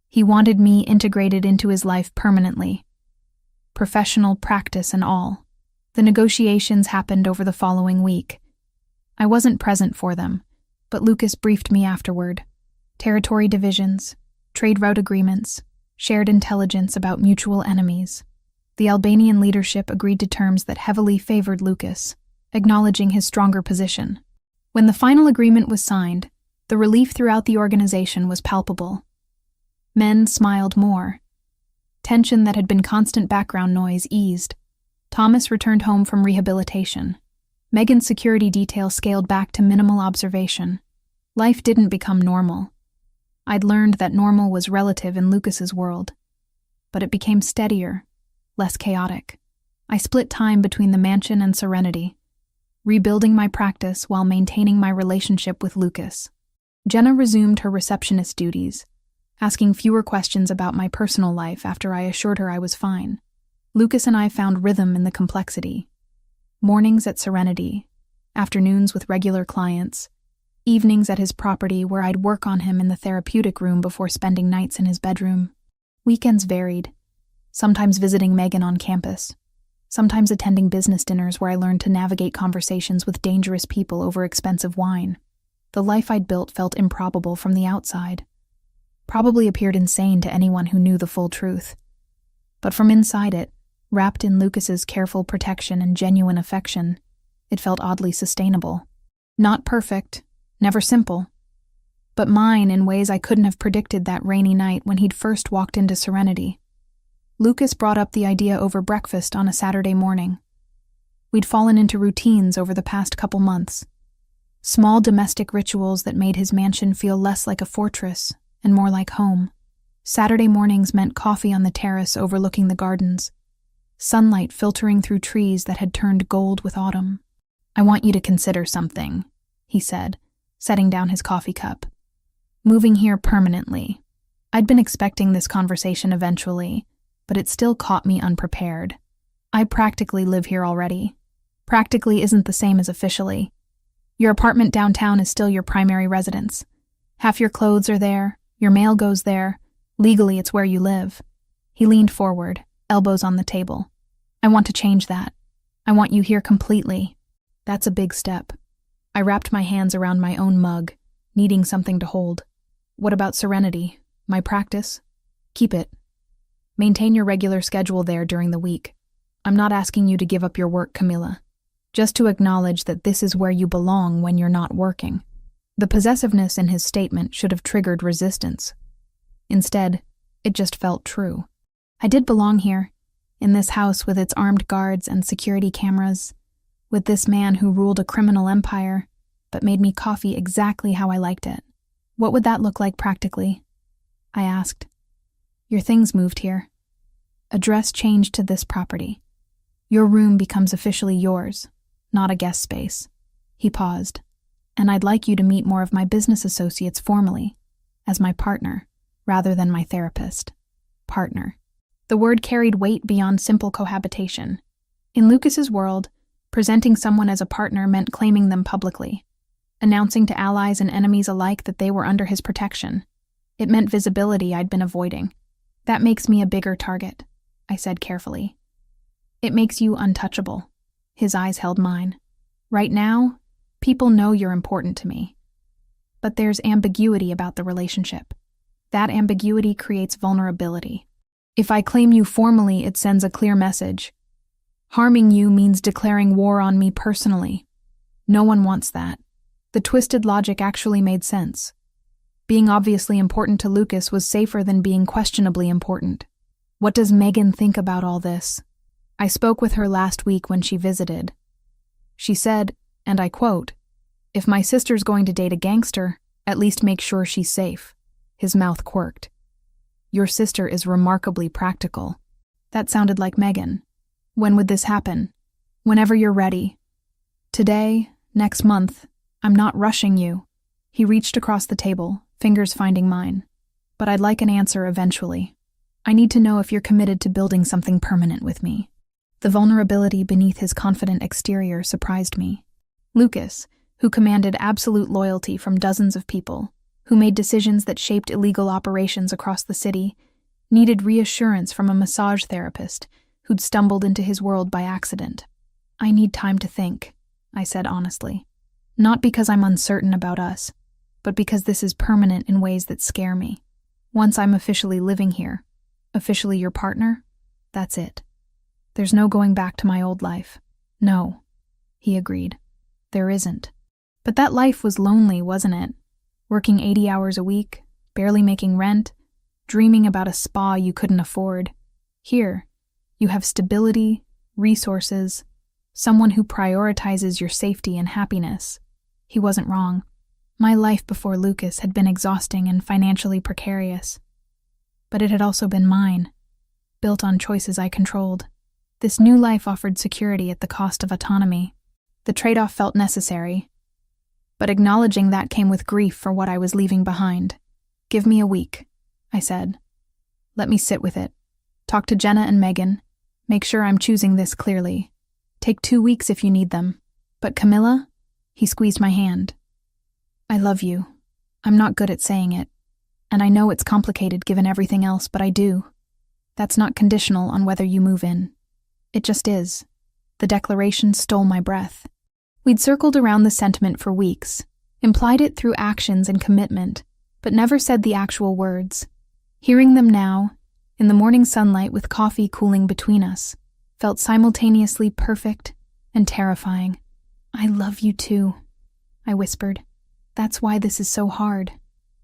he wanted me integrated into his life permanently. Professional practice and all. The negotiations happened over the following week. I wasn't present for them, but Lucas briefed me afterward. Territory divisions, trade route agreements, shared intelligence about mutual enemies. The Albanian leadership agreed to terms that heavily favored Lucas, acknowledging his stronger position. When the final agreement was signed, the relief throughout the organization was palpable. Men smiled more. Tension that had been constant background noise eased. Thomas returned home from rehabilitation. Megan's security detail scaled back to minimal observation. Life didn't become normal. I'd learned that normal was relative in Lucas's world. But it became steadier, less chaotic. I split time between the mansion and serenity, rebuilding my practice while maintaining my relationship with Lucas. Jenna resumed her receptionist duties, asking fewer questions about my personal life after I assured her I was fine. Lucas and I found rhythm in the complexity. Mornings at Serenity, afternoons with regular clients, evenings at his property where I'd work on him in the therapeutic room before spending nights in his bedroom. Weekends varied, sometimes visiting Megan on campus, sometimes attending business dinners where I learned to navigate conversations with dangerous people over expensive wine. The life I'd built felt improbable from the outside, probably appeared insane to anyone who knew the full truth. But from inside it, wrapped in Lucas's careful protection and genuine affection, it felt oddly sustainable. Not perfect, never simple, but mine in ways I couldn't have predicted that rainy night when he'd first walked into Serenity. Lucas brought up the idea over breakfast on a Saturday morning. We'd fallen into routines over the past couple months. Small domestic rituals that made his mansion feel less like a fortress and more like home. Saturday mornings meant coffee on the terrace overlooking the gardens, sunlight filtering through trees that had turned gold with autumn. "I want you to consider something," he said, setting down his coffee cup. "Moving here permanently." I'd been expecting this conversation eventually, but it still caught me unprepared. I practically live here already. Practically isn't the same as officially. Your apartment downtown is still your primary residence. Half your clothes are there, your mail goes there. Legally, it's where you live. He leaned forward, elbows on the table. "I want to change that. I want you here completely." That's a big step. I wrapped my hands around my own mug, needing something to hold. "What about Serenity? My practice?" "Keep it. Maintain your regular schedule there during the week. I'm not asking you to give up your work, Camilla. Just to acknowledge that this is where you belong when you're not working." The possessiveness in his statement should have triggered resistance. Instead, it just felt true. I did belong here, in this house with its armed guards and security cameras, with this man who ruled a criminal empire, but made me coffee exactly how I liked it. "What would that look like practically?" I asked. "Your things moved here. Address changed to this property. Your room becomes officially yours, not a guest space." He paused. "And I'd like you to meet more of my business associates formally, as my partner, rather than my therapist." Partner. The word carried weight beyond simple cohabitation. In Lucas's world, presenting someone as a partner meant claiming them publicly, announcing to allies and enemies alike that they were under his protection. It meant visibility I'd been avoiding. "That makes me a bigger target," I said carefully. "It makes you untouchable." His eyes held mine. "Right now, people know you're important to me. But there's ambiguity about the relationship. That ambiguity creates vulnerability. If I claim you formally, it sends a clear message. Harming you means declaring war on me personally. No one wants that." The twisted logic actually made sense. Being obviously important to Lucas was safer than being questionably important. "What does Megan think about all this?" I spoke with her last week when she visited. She said, and I quote, "If my sister's going to date a gangster, at least make sure she's safe." His mouth quirked. "Your sister is remarkably practical." That sounded like Megan. "When would this happen?" "Whenever you're ready. Today, next month. I'm not rushing you." He reached across the table, fingers finding mine. "But I'd like an answer eventually. I need to know if you're committed to building something permanent with me." The vulnerability beneath his confident exterior surprised me. Lucas, who commanded absolute loyalty from dozens of people, who made decisions that shaped illegal operations across the city, needed reassurance from a massage therapist who'd stumbled into his world by accident. "I need time to think," I said honestly. "Not because I'm uncertain about us, but because this is permanent in ways that scare me. Once I'm officially living here, officially your partner, that's it." There's no going back to my old life. No, he agreed. There isn't. But that life was lonely, wasn't it? Working 80 hours a week, barely making rent, dreaming about a spa you couldn't afford. Here, you have stability, resources, someone who prioritizes your safety and happiness. He wasn't wrong. My life before Lucas had been exhausting and financially precarious. But it had also been mine, built on choices I controlled. This new life offered security at the cost of autonomy. The trade-off felt necessary, but acknowledging that came with grief for what I was leaving behind. "Give me a week," I said. "Let me sit with it. Talk to Jenna and Megan. Make sure I'm choosing this clearly. Take 2 weeks if you need them. But Camilla?" He squeezed my hand. "I love you. I'm not good at saying it. And I know it's complicated given everything else, but I do. That's not conditional on whether you move in. It just is." The declaration stole my breath. We'd circled around the sentiment for weeks, implied it through actions and commitment, but never said the actual words. Hearing them now, in the morning sunlight with coffee cooling between us, felt simultaneously perfect and terrifying. "I love you too," I whispered. "That's why this is so hard,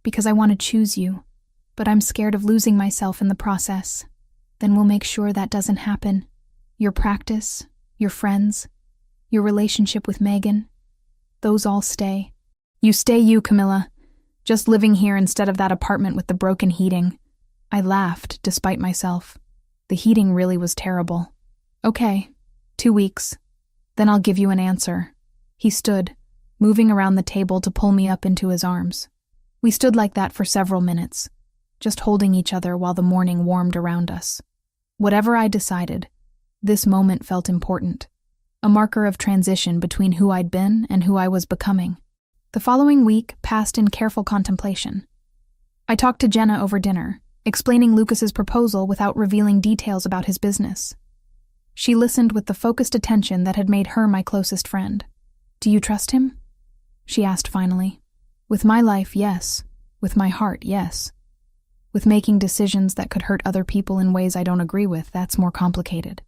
because I want to choose you, but I'm scared of losing myself in the process. Then we'll make sure that doesn't happen. Your practice, your friends, your relationship with Megan, those all stay. You stay you, Camilla. Just living here instead of that apartment with the broken heating." I laughed, despite myself. The heating really was terrible. "Okay, 2 weeks. Then I'll give you an answer." He stood, moving around the table to pull me up into his arms. We stood like that for several minutes, just holding each other while the morning warmed around us. Whatever I decided, this moment felt important, a marker of transition between who I'd been and who I was becoming. The following week passed in careful contemplation. I talked to Jenna over dinner, explaining Lucas's proposal without revealing details about his business. She listened with the focused attention that had made her my closest friend. "Do you trust him?" she asked finally. "With my life, yes. With my heart, yes. With making decisions that could hurt other people in ways I don't agree with, that's more complicated.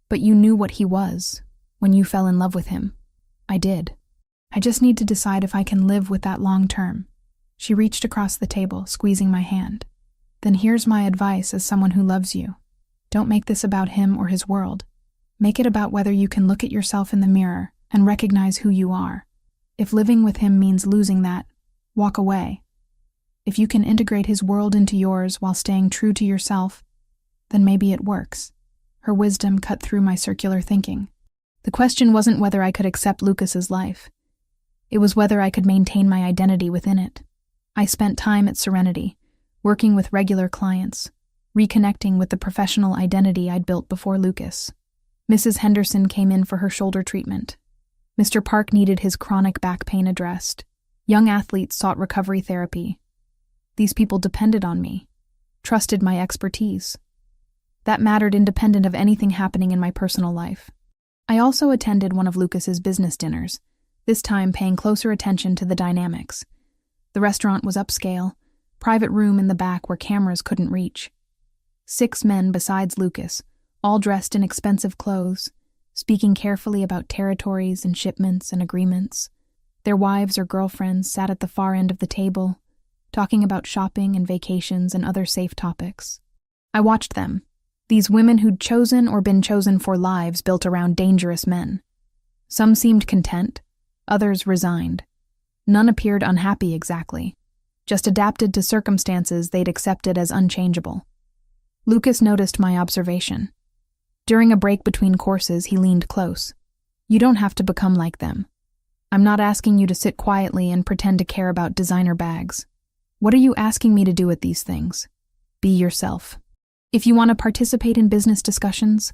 But you knew what he was when you fell in love with him." "I did. I just need to decide if I can live with that long term." She reached across the table, squeezing my hand. "Then here's my advice as someone who loves you. Don't make this about him or his world. Make it about whether you can look at yourself in the mirror and recognize who you are. If living with him means losing that, walk away. If you can integrate his world into yours while staying true to yourself, then maybe it works." Her wisdom cut through my circular thinking. The question wasn't whether I could accept Lucas's life. It was whether I could maintain my identity within it. I spent time at Serenity, working with regular clients, reconnecting with the professional identity I'd built before Lucas. Mrs. Henderson came in for her shoulder treatment. Mr. Park needed his chronic back pain addressed. Young athletes sought recovery therapy. These people depended on me, trusted my expertise. That mattered independent of anything happening in my personal life. I also attended one of Lucas's business dinners, this time paying closer attention to the dynamics. The restaurant was upscale, private room in the back where cameras couldn't reach. 6 men besides Lucas, all dressed in expensive clothes, speaking carefully about territories and shipments and agreements. Their wives or girlfriends sat at the far end of the table, talking about shopping and vacations and other safe topics. I watched them, these women who'd chosen or been chosen for lives built around dangerous men. Some seemed content, others resigned. None appeared unhappy exactly, just adapted to circumstances they'd accepted as unchangeable. Lucas noticed my observation. During a break between courses, he leaned close. "You don't have to become like them. I'm not asking you to sit quietly and pretend to care about designer bags. What are you asking me to do at these things? Be yourself. If you want to participate in business discussions,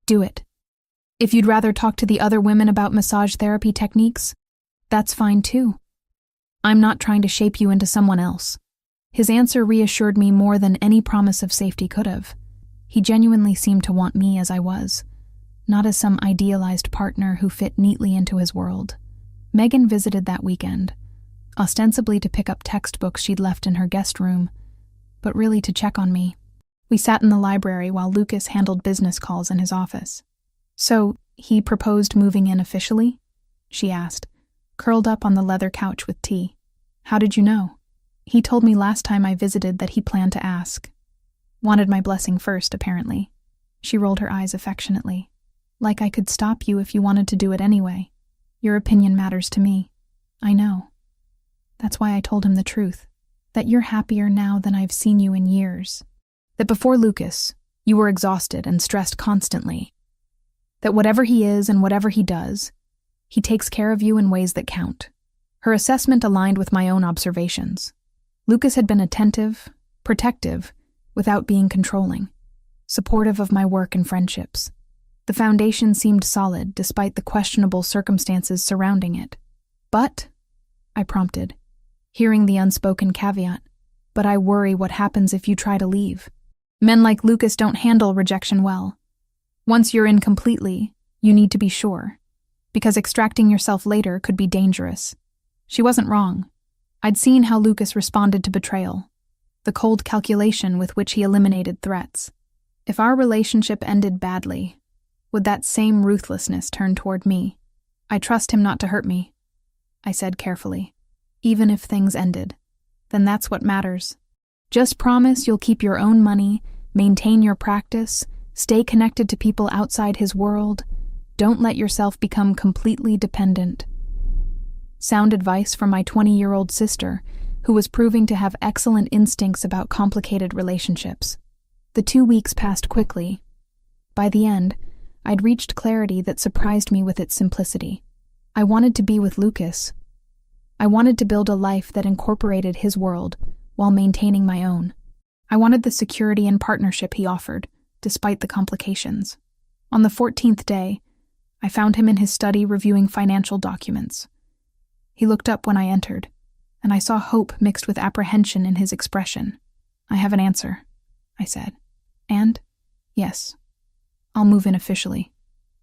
do it. If you'd rather talk to the other women about massage therapy techniques, that's fine too. I'm not trying to shape you into someone else." His answer reassured me more than any promise of safety could have. He genuinely seemed to want me as I was, not as some idealized partner who fit neatly into his world. Megan visited that weekend, ostensibly to pick up textbooks she'd left in her guest room, but really to check on me. We sat in the library while Lucas handled business calls in his office. "So, he proposed moving in officially?" she asked, curled up on the leather couch with tea. "How did you know?" "He told me last time I visited that he planned to ask. Wanted my blessing first, apparently." She rolled her eyes affectionately. "Like I could stop you if you wanted to do it anyway. Your opinion matters to me. I know. That's why I told him the truth, that you're happier now than I've seen you in years. That before Lucas, you were exhausted and stressed constantly. That whatever he is and whatever he does, he takes care of you in ways that count." Her assessment aligned with my own observations. Lucas had been attentive, protective, without being controlling, supportive of my work and friendships. The foundation seemed solid despite the questionable circumstances surrounding it. "But," I prompted, hearing the unspoken caveat, "but I worry what happens if you try to leave. Men like Lucas don't handle rejection well. Once you're in completely, you need to be sure, because extracting yourself later could be dangerous." She wasn't wrong. I'd seen how Lucas responded to betrayal, the cold calculation with which he eliminated threats. If our relationship ended badly, would that same ruthlessness turn toward me? "I trust him not to hurt me," I said carefully. "Even if things ended, then that's what matters. Just promise you'll keep your own money, maintain your practice, stay connected to people outside his world. Don't let yourself become completely dependent." Sound advice from my 20-year-old sister, who was proving to have excellent instincts about complicated relationships. The 2 weeks passed quickly. By the end, I'd reached clarity that surprised me with its simplicity. I wanted to be with Lucas. I wanted to build a life that incorporated his world while maintaining my own. I wanted the security and partnership he offered, despite the complications. On the 14th day, I found him in his study reviewing financial documents. He looked up when I entered, and I saw hope mixed with apprehension in his expression. "I have an answer," I said. "And? Yes. I'll move in officially.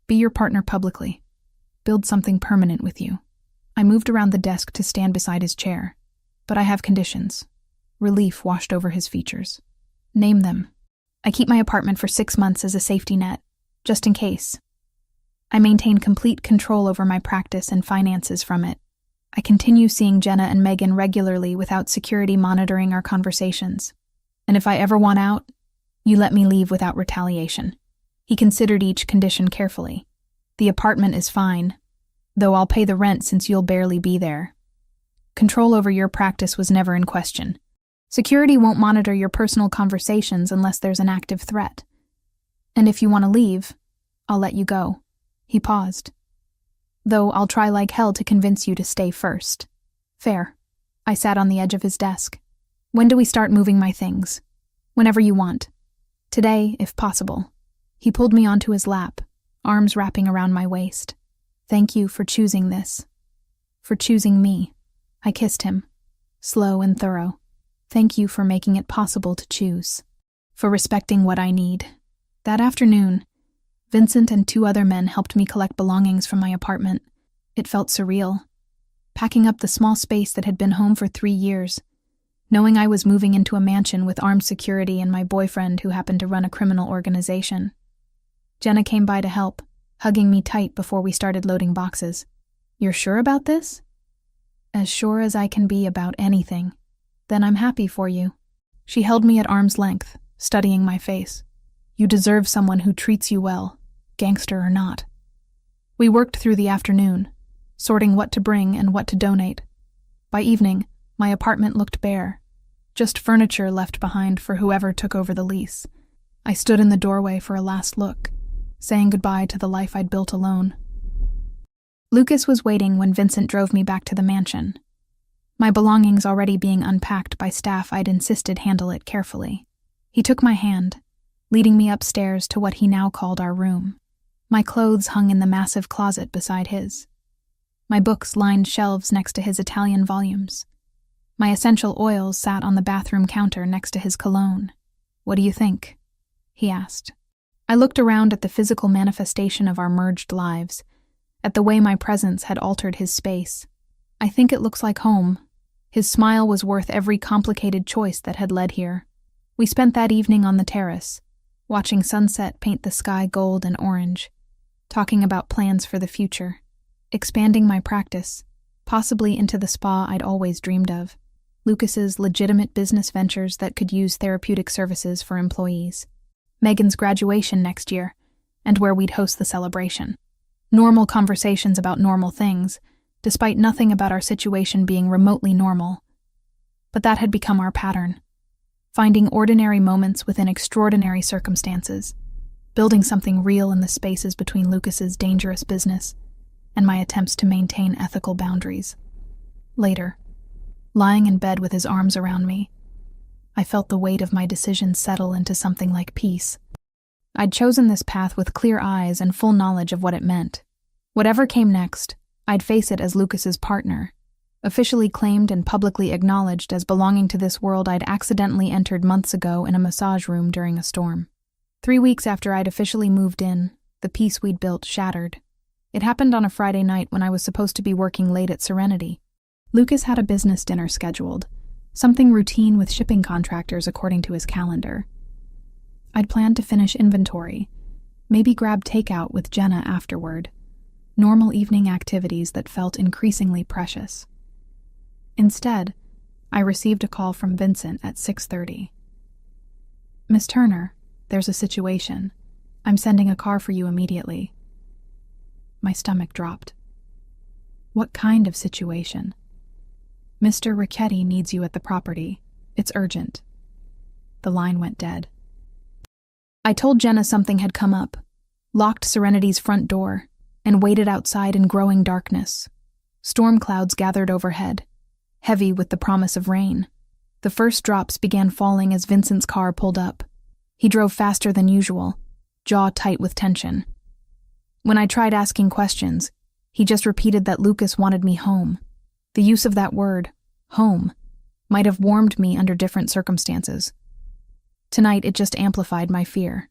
Be your partner publicly. Build something permanent with you." I moved around the desk to stand beside his chair. "But I have conditions." Relief washed over his features. "Name them." "I keep my apartment for 6 months as a safety net, just in case. I maintain complete control over my practice and finances from it. I continue seeing Jenna and Megan regularly without security monitoring our conversations. And if I ever want out, you let me leave without retaliation." He considered each condition carefully. "The apartment is fine, though I'll pay the rent since you'll barely be there. Control over your practice was never in question. Security won't monitor your personal conversations unless there's an active threat. And if you want to leave, I'll let you go." He paused. "Though I'll try like hell to convince you to stay first." "Fair." I sat on the edge of his desk. "When do we start moving my things?" "Whenever you want. Today, if possible." He pulled me onto his lap, arms wrapping around my waist. "Thank you for choosing this. For choosing me." I kissed him, slow and thorough. "Thank you for making it possible to choose. For respecting what I need." That afternoon, Vincent and 2 other men helped me collect belongings from my apartment. It felt surreal. Packing up the small space that had been home for 3 years, knowing I was moving into a mansion with armed security and my boyfriend who happened to run a criminal organization. Jenna came by to help, hugging me tight before we started loading boxes. "You're sure about this?" "As sure as I can be about anything." "Then I'm happy for you." She held me at arm's length, studying my face. "You deserve someone who treats you well, gangster or not." We worked through the afternoon, sorting what to bring and what to donate. By evening, my apartment looked bare, just furniture left behind for whoever took over the lease. I stood in the doorway for a last look, saying goodbye to the life I'd built alone. Lucas was waiting when Vincent drove me back to the mansion, my belongings already being unpacked by staff I'd insisted handle it carefully. He took my hand, leading me upstairs to what he now called our room. My clothes hung in the massive closet beside his. My books lined shelves next to his Italian volumes. My essential oils sat on the bathroom counter next to his cologne. "What do you think?" he asked. I looked around at the physical manifestation of our merged lives, at the way my presence had altered his space. "I think it looks like home." His smile was worth every complicated choice that had led here. We spent that evening on the terrace, watching sunset paint the sky gold and orange, talking about plans for the future, expanding my practice, possibly into the spa I'd always dreamed of, Lucas's legitimate business ventures that could use therapeutic services for employees, Megan's graduation next year, and where we'd host the celebration. Normal conversations about normal things, despite nothing about our situation being remotely normal. But that had become our pattern. Finding ordinary moments within extraordinary circumstances, building something real in the spaces between Lucas's dangerous business and my attempts to maintain ethical boundaries. Later, lying in bed with his arms around me, I felt the weight of my decision settle into something like peace. I'd chosen this path with clear eyes and full knowledge of what it meant. Whatever came next, I'd face it as Lucas's partner, officially claimed and publicly acknowledged as belonging to this world I'd accidentally entered months ago in a massage room during a storm. 3 weeks after I'd officially moved in, the peace we'd built shattered. It happened on a Friday night when I was supposed to be working late at Serenity. Lucas had a business dinner scheduled, something routine with shipping contractors according to his calendar. I'd planned to finish inventory, maybe grab takeout with Jenna afterward, normal evening activities that felt increasingly precious. Instead, I received a call from Vincent at 6:30. "Miss Turner, there's a situation. I'm sending a car for you immediately." My stomach dropped. What kind of situation? "Mr. Ricchetti needs you at the property. It's urgent." The line went dead. I told Jenna something had come up, locked Serenity's front door, and waited outside in growing darkness. Storm clouds gathered overhead, heavy with the promise of rain. The first drops began falling as Vincent's car pulled up. He drove faster than usual, jaw tight with tension. When I tried asking questions, he just repeated that Lucas wanted me home. The use of that word, home, might have warmed me under different circumstances. Tonight it just amplified my fear.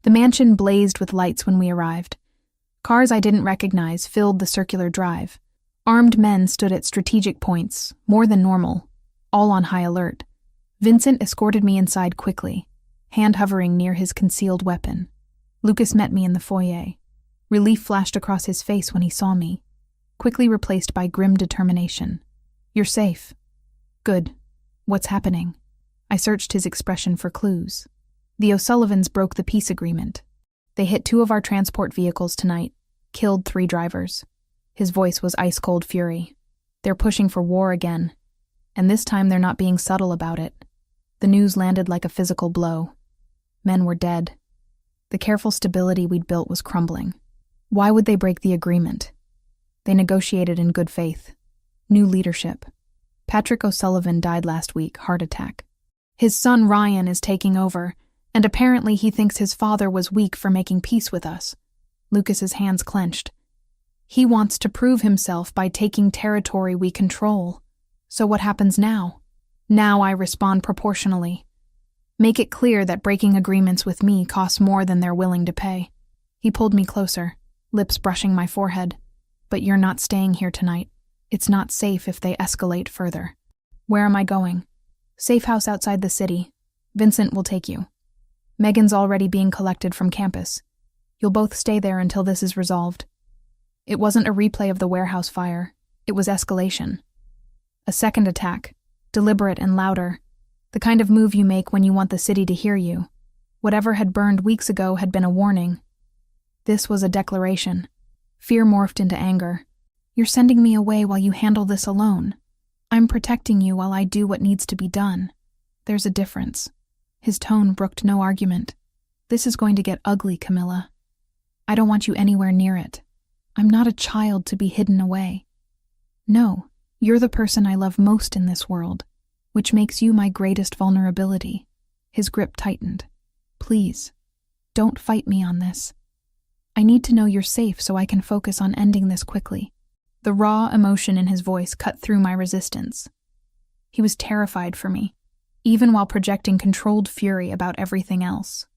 The mansion blazed with lights when we arrived. Cars I didn't recognize filled the circular drive. Armed men stood at strategic points, more than normal, all on high alert. Vincent escorted me inside quickly, hand hovering near his concealed weapon. Lucas met me in the foyer. Relief flashed across his face when he saw me, quickly replaced by grim determination. "You're safe." "Good. What's happening?" I searched his expression for clues. "The O'Sullivans broke the peace agreement. They hit 2 of our transport vehicles tonight, killed 3 drivers." His voice was ice-cold fury. "They're pushing for war again, and this time they're not being subtle about it." The news landed like a physical blow. Men were dead. The careful stability we'd built was crumbling. Why would they break the agreement? They negotiated in good faith. New leadership. Patrick O'Sullivan died last week, heart attack. His son Ryan is taking over, and apparently he thinks his father was weak for making peace with us. Lucas's hands clenched. He wants to prove himself by taking territory we control. So what happens now? Now I respond proportionally. Make it clear that breaking agreements with me costs more than they're willing to pay. He pulled me closer, lips brushing my forehead. "But you're not staying here tonight. It's not safe if they escalate further." "Where am I going?" "Safe house outside the city. Vincent will take you. Megan's already being collected from campus. You'll both stay there until this is resolved." It wasn't a replay of the warehouse fire. It was escalation. A second attack, deliberate and louder. The kind of move you make when you want the city to hear you. Whatever had burned weeks ago had been a warning. This was a declaration. Fear morphed into anger. "You're sending me away while you handle this alone. I'm protecting you while I do what needs to be done. There's a difference." His tone brooked no argument. "This is going to get ugly, Camilla. I don't want you anywhere near it. I'm not a child to be hidden away. No, you're the person I love most in this world, which makes you my greatest vulnerability." His grip tightened. "Please, don't fight me on this. I need to know you're safe so I can focus on ending this quickly." The raw emotion in his voice cut through my resistance. He was terrified for me, even while projecting controlled fury about everything else.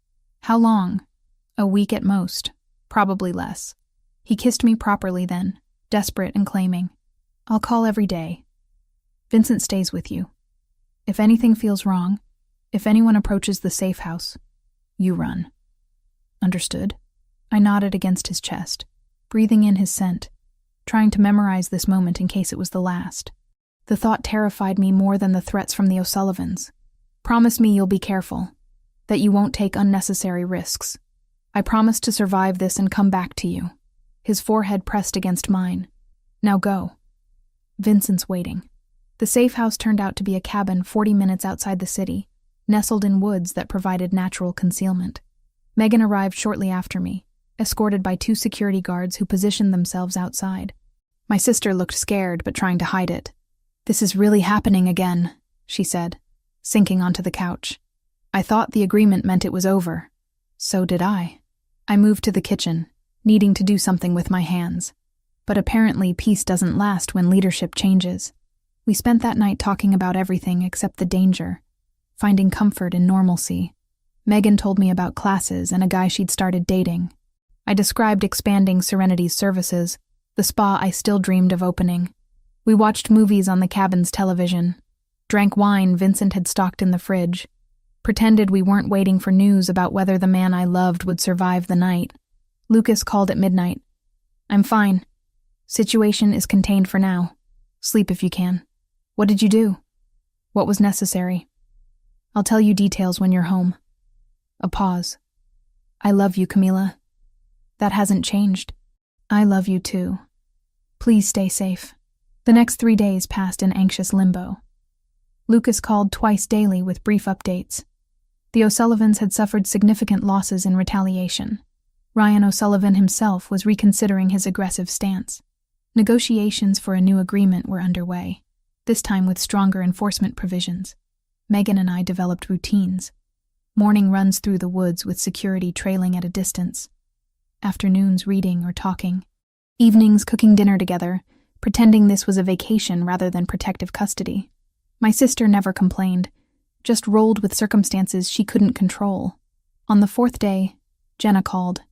"How long?" "A week at most, probably less." He kissed me properly then, desperate and claiming. "I'll call every day. Vincent stays with you. If anything feels wrong, If anyone approaches the safe house, you run. Understood? I nodded against his chest, breathing in his scent, trying to memorize this moment in case it was the last. The thought terrified me more than the threats from the O'Sullivans. Promise me you'll be careful, that you won't take unnecessary risks. I promise to survive this and come back to you. His forehead pressed against mine. Now go. Vincent's waiting. The safe house turned out to be a cabin 40 minutes outside the city, nestled in woods that provided natural concealment. Megan arrived shortly after me, escorted by 2 security guards who positioned themselves outside. My sister looked scared but trying to hide it. "This is really happening again," she said, sinking onto the couch. I thought the agreement meant it was over. So did I. I moved to the kitchen, needing to do something with my hands. But apparently peace doesn't last when leadership changes. We spent that night talking about everything except the danger, finding comfort in normalcy. Megan told me about classes and a guy she'd started dating. I described expanding Serenity's services, the spa I still dreamed of opening. We watched movies on the cabin's television, drank wine Vincent had stocked in the fridge, pretended we weren't waiting for news about whether the man I loved would survive the night. Lucas called at midnight. "I'm fine. Situation is contained for now. Sleep if you can." "What did you do?" "What was necessary. I'll tell you details when you're home." A pause. "I love you, Camila. That hasn't changed." "I love you too. Please stay safe." The next 3 days passed in anxious limbo. Lucas called twice daily with brief updates. The O'Sullivans had suffered significant losses in retaliation. Ryan O'Sullivan himself was reconsidering his aggressive stance. Negotiations for a new agreement were underway, this time with stronger enforcement provisions. Megan and I developed routines. Morning runs through the woods with security trailing at a distance. Afternoons reading or talking. Evenings cooking dinner together, pretending this was a vacation rather than protective custody. My sister never complained, just rolled with circumstances she couldn't control. On the 4th day, Jenna called.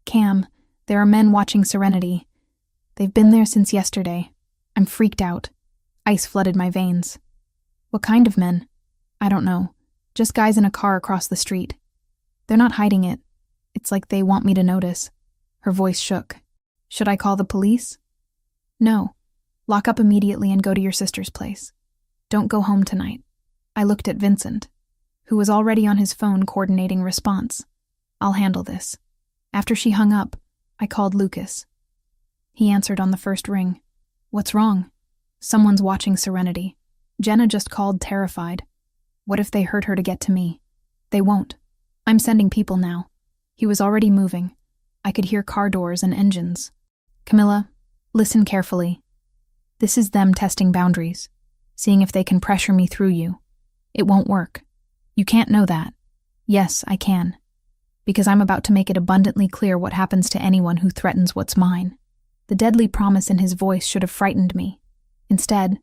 "Cam, there are men watching Serenity. They've been there since yesterday. I'm freaked out. Ice flooded my veins." "What kind of men?" "I don't know. Just guys in a car across the street. They're not hiding it. It's like they want me to notice." Her voice shook. "Should I call the police?" "No. Lock up immediately and go to your sister's place. Don't go home tonight." I looked at Vincent, who was already on his phone coordinating response. "I'll handle this." After she hung up, I called Lucas. He answered on the first ring. "What's wrong?" "Someone's watching Serenity. Jenna just called terrified. What if they hurt her to get to me?" "They won't. I'm sending people now." He was already moving. I could hear car doors and engines. "Camilla, listen carefully. This is them testing boundaries, seeing if they can pressure me through you. It won't work. You can't know that." "Yes, I can. Because I'm about to make it abundantly clear what happens to anyone who threatens what's mine." The deadly promise in his voice should have frightened me. Instead,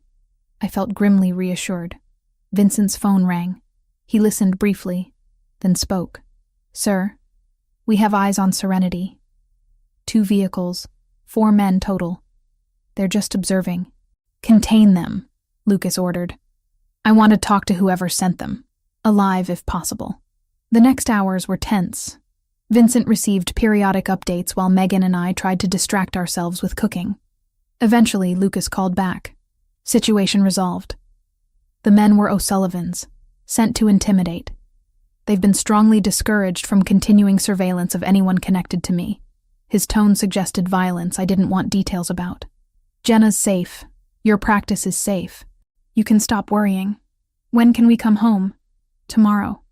I felt grimly reassured. Vincent's phone rang. He listened briefly, then spoke. "Sir, we have eyes on Serenity. 2 vehicles, 4 men total. They're just observing." "Contain them," Lucas ordered. "I want to talk to whoever sent them. Alive if possible." The next hours were tense. Vincent received periodic updates while Megan and I tried to distract ourselves with cooking. Eventually, Lucas called back. Situation resolved. The men were O'Sullivans, sent to intimidate. They've been strongly discouraged from continuing surveillance of anyone connected to me. His tone suggested violence I didn't want details about. "Jenna's safe. Your practice is safe. You can stop worrying. When can we come home?" "Tomorrow.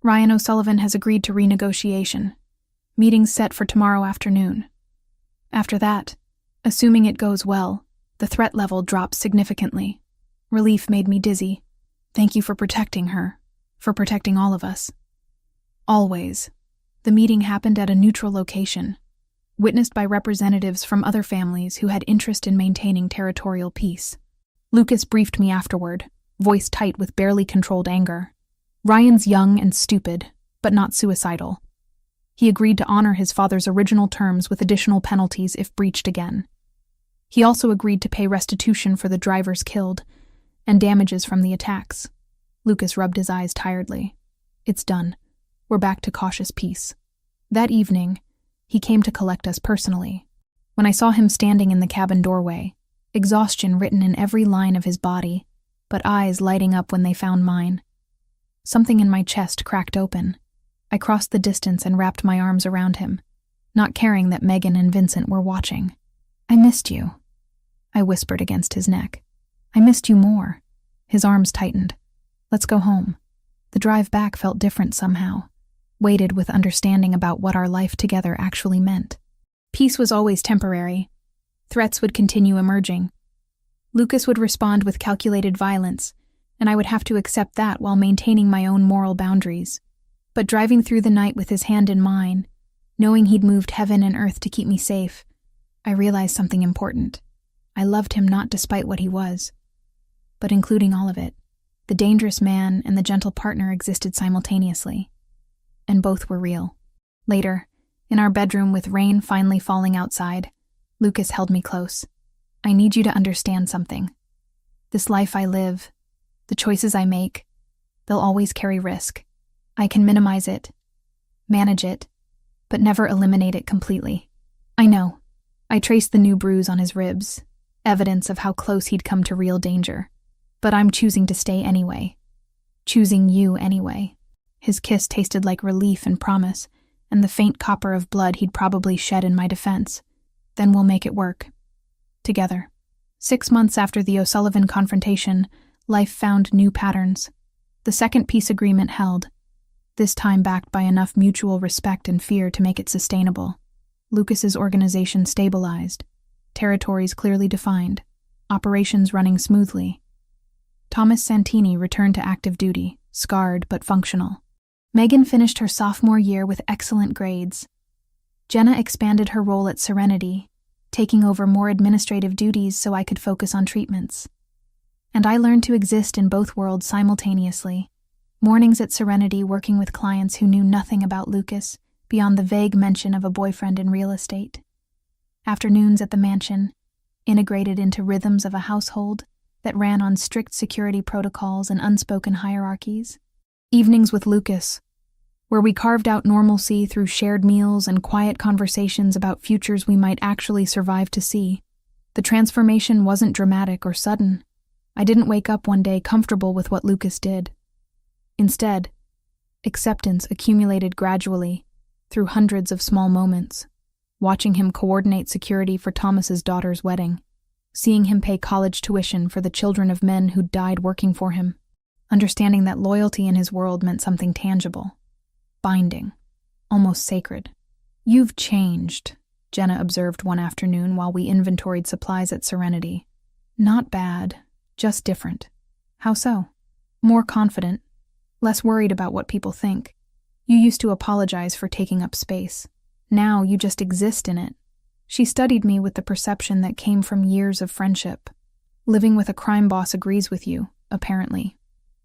Ryan O'Sullivan has agreed to renegotiation. Meeting's set for tomorrow afternoon. After that, assuming it goes well, the threat level drops significantly." Relief made me dizzy. "Thank you for protecting her, for protecting all of us." "Always." The meeting happened at a neutral location, witnessed by representatives from other families who had interest in maintaining territorial peace. Lucas briefed me afterward, voice tight with barely controlled anger. Ryan's young and stupid, but not suicidal. He agreed to honor his father's original terms with additional penalties if breached again. He also agreed to pay restitution for the drivers killed and damages from the attacks. Lucas rubbed his eyes tiredly. It's done. We're back to cautious peace. That evening, he came to collect us personally. When I saw him standing in the cabin doorway, exhaustion written in every line of his body, but eyes lighting up when they found mine, something in my chest cracked open. I crossed the distance and wrapped my arms around him, not caring that Megan and Vincent were watching. I missed you, I whispered against his neck. I missed you more. His arms tightened. Let's go home. The drive back felt different somehow, weighted with understanding about what our life together actually meant. Peace was always temporary. Threats would continue emerging. Lucas would respond with calculated violence, and I would have to accept that while maintaining my own moral boundaries. But driving through the night with his hand in mine, knowing he'd moved heaven and earth to keep me safe, I realized something important. I loved him not despite what he was, but including all of it. The dangerous man and the gentle partner existed simultaneously, and both were real. Later, in our bedroom with rain finally falling outside, Lucas held me close. I need you to understand something. This life I live, the choices I make, they'll always carry risk. I can minimize it, manage it, but never eliminate it completely. I know. I traced the new bruise on his ribs, evidence of how close he'd come to real danger. But I'm choosing to stay anyway. Choosing you anyway. His kiss tasted like relief and promise, and the faint copper of blood he'd probably shed in my defense. Then we'll make it work. Together. 6 months after the O'Sullivan confrontation, life found new patterns. The second peace agreement held, this time backed by enough mutual respect and fear to make it sustainable. Lucas's organization stabilized, territories clearly defined, operations running smoothly. Thomas Santini returned to active duty, scarred but functional. Megan finished her sophomore year with excellent grades. Jenna expanded her role at Serenity, taking over more administrative duties so I could focus on treatments. And I learned to exist in both worlds simultaneously. Mornings at Serenity working with clients who knew nothing about Lucas, beyond the vague mention of a boyfriend in real estate. Afternoons at the mansion, integrated into rhythms of a household that ran on strict security protocols and unspoken hierarchies. Evenings with Lucas, where we carved out normalcy through shared meals and quiet conversations about futures we might actually survive to see. The transformation wasn't dramatic or sudden. I didn't wake up one day comfortable with what Lucas did. Instead, acceptance accumulated gradually through hundreds of small moments. Watching him coordinate security for Thomas's daughter's wedding. Seeing him pay college tuition for the children of men who died working for him. Understanding that loyalty in his world meant something tangible. Binding. Almost sacred. You've changed, Jenna observed one afternoon while we inventoried supplies at Serenity. Not bad, just different. How so? More confident. Less worried about what people think. You used to apologize for taking up space. Now you just exist in it. She studied me with the perception that came from years of friendship. Living with a crime boss agrees with you, apparently.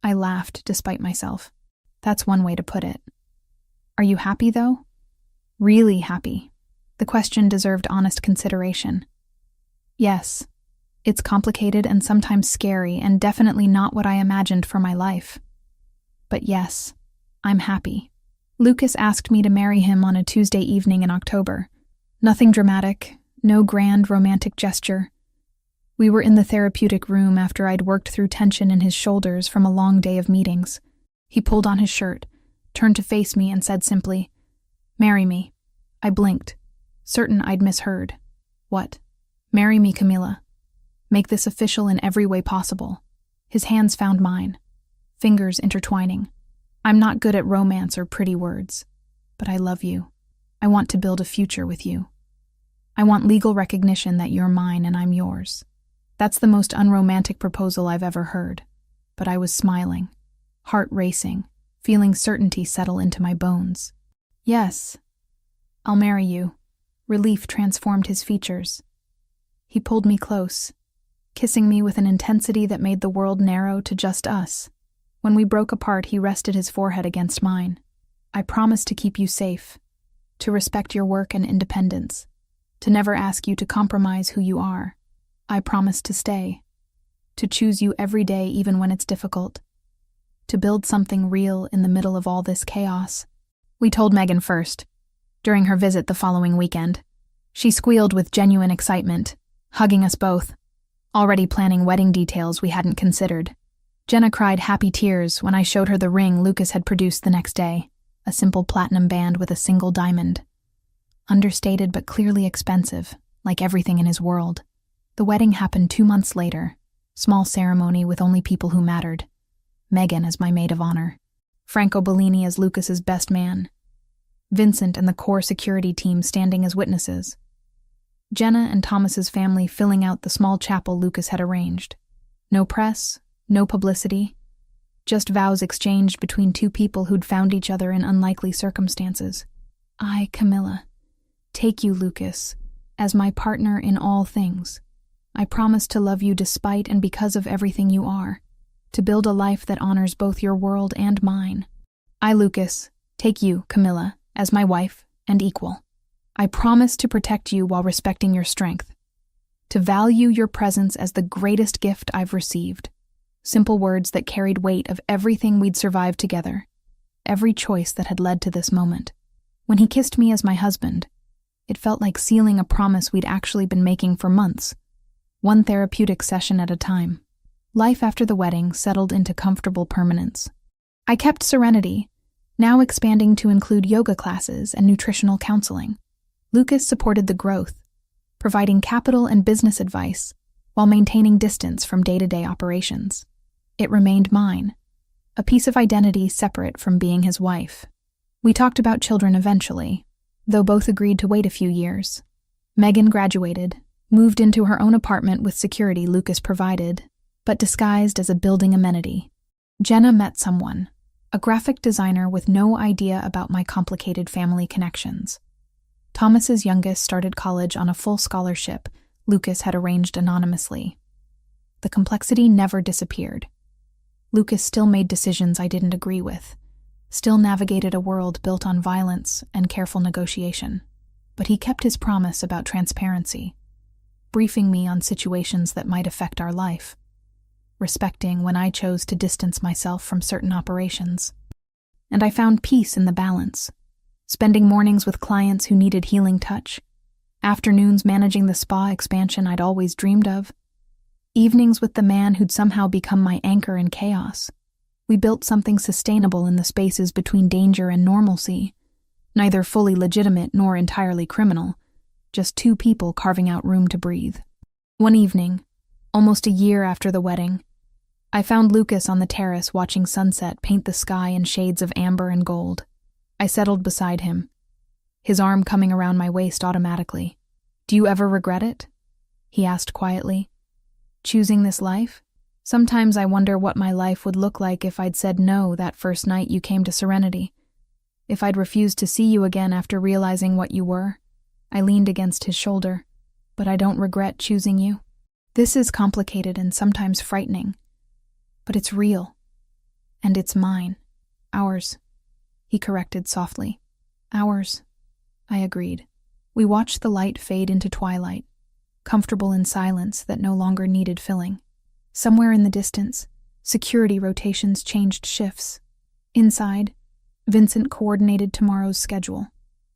I laughed despite myself. That's one way to put it. Are you happy, though? Really happy. The question deserved honest consideration. Yes. It's complicated and sometimes scary and definitely not what I imagined for my life. But yes, I'm happy. Lucas asked me to marry him on a Tuesday evening in October. Nothing dramatic, no grand romantic gesture. We were in the therapeutic room after I'd worked through tension in his shoulders from a long day of meetings. He pulled on his shirt, turned to face me and said simply, "Marry me." I blinked, certain I'd misheard. What? Marry me, Camila. Make this official in every way possible. His hands found mine, fingers intertwining. I'm not good at romance or pretty words, but I love you. I want to build a future with you. I want legal recognition that you're mine and I'm yours. That's the most unromantic proposal I've ever heard, but I was smiling, heart racing, feeling certainty settle into my bones. Yes, I'll marry you. Relief transformed his features. He pulled me close, kissing me with an intensity that made the world narrow to just us. When we broke apart, he rested his forehead against mine. I promise to keep you safe, to respect your work and independence, to never ask you to compromise who you are. I promise to stay, to choose you every day even when it's difficult. to build something real in the middle of all this chaos. We told Megan first, during her visit the following weekend. She squealed with genuine excitement, hugging us both, already planning wedding details we hadn't considered. Jenna cried happy tears when I showed her the ring Lucas had produced the next day, a simple platinum band with a single diamond. Understated but clearly expensive, like everything in his world. The wedding happened 2 months later, small ceremony with only people who mattered. Megan as my maid of honor, Franco Bellini as Lucas's best man, Vincent and the core security team standing as witnesses, Jenna and Thomas's family filling out the small chapel Lucas had arranged. No press, no publicity, just vows exchanged between two people who'd found each other in unlikely circumstances. I, Camilla, take you, Lucas, as my partner in all things. I promise to love you despite and because of everything you are, to build a life that honors both your world and mine. I, Lucas, take you, Camilla, as my wife and equal. I promise to protect you while respecting your strength, to value your presence as the greatest gift I've received. Simple words that carried weight of everything we'd survived together, every choice that had led to this moment. When he kissed me as my husband, it felt like sealing a promise we'd actually been making for months, one therapeutic session at a time. Life after the wedding settled into comfortable permanence. I kept Serenity, now expanding to include yoga classes and nutritional counseling. Lucas supported the growth, providing capital and business advice while maintaining distance from day-to-day operations. It remained mine, a piece of identity separate from being his wife. We talked about children eventually, though both agreed to wait a few years. Megan graduated, moved into her own apartment with security Lucas provided, but disguised as a building amenity. Jenna met someone, a graphic designer with no idea about my complicated family connections. Thomas's youngest started college on a full scholarship Lucas had arranged anonymously. The complexity never disappeared. Lucas still made decisions I didn't agree with, still navigated a world built on violence and careful negotiation. But he kept his promise about transparency, briefing me on situations that might affect our life, respecting when I chose to distance myself from certain operations. And I found peace in the balance, spending mornings with clients who needed healing touch, afternoons managing the spa expansion I'd always dreamed of, evenings with the man who'd somehow become my anchor in chaos. We built something sustainable in the spaces between danger and normalcy, neither fully legitimate nor entirely criminal, just two people carving out room to breathe. One evening, almost a year after the wedding, I found Lucas on the terrace watching sunset paint the sky in shades of amber and gold. I settled beside him, his arm coming around my waist automatically. "Do you ever regret it?" he asked quietly. "Choosing this life? Sometimes I wonder what my life would look like if I'd said no that first night you came to Serenity. If I'd refused to see you again after realizing what you were." I leaned against his shoulder. "But I don't regret choosing you. This is complicated and sometimes frightening. But it's real. And it's mine. Ours," he corrected softly. "Ours," I agreed. We watched the light fade into twilight, comfortable in silence that no longer needed filling. Somewhere in the distance, security rotations changed shifts. Inside, Vincent coordinated tomorrow's schedule.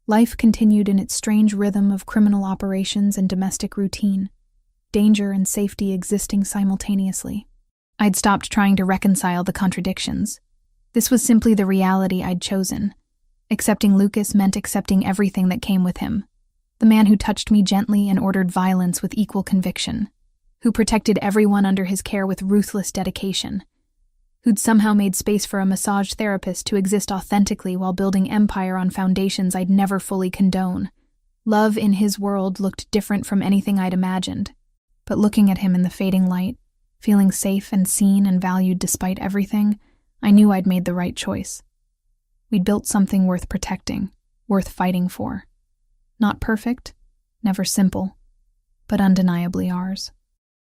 Life continued in its strange rhythm of criminal operations and domestic routine, danger and safety existing simultaneously. I'd stopped trying to reconcile the contradictions. This was simply the reality I'd chosen. Accepting Lucas meant accepting everything that came with him. The man who touched me gently and ordered violence with equal conviction, who protected everyone under his care with ruthless dedication, who'd somehow made space for a massage therapist to exist authentically while building empire on foundations I'd never fully condone. Love in his world looked different from anything I'd imagined, but looking at him in the fading light, feeling safe and seen and valued despite everything, I knew I'd made the right choice. We'd built something worth protecting, worth fighting for. Not perfect, never simple, but undeniably ours.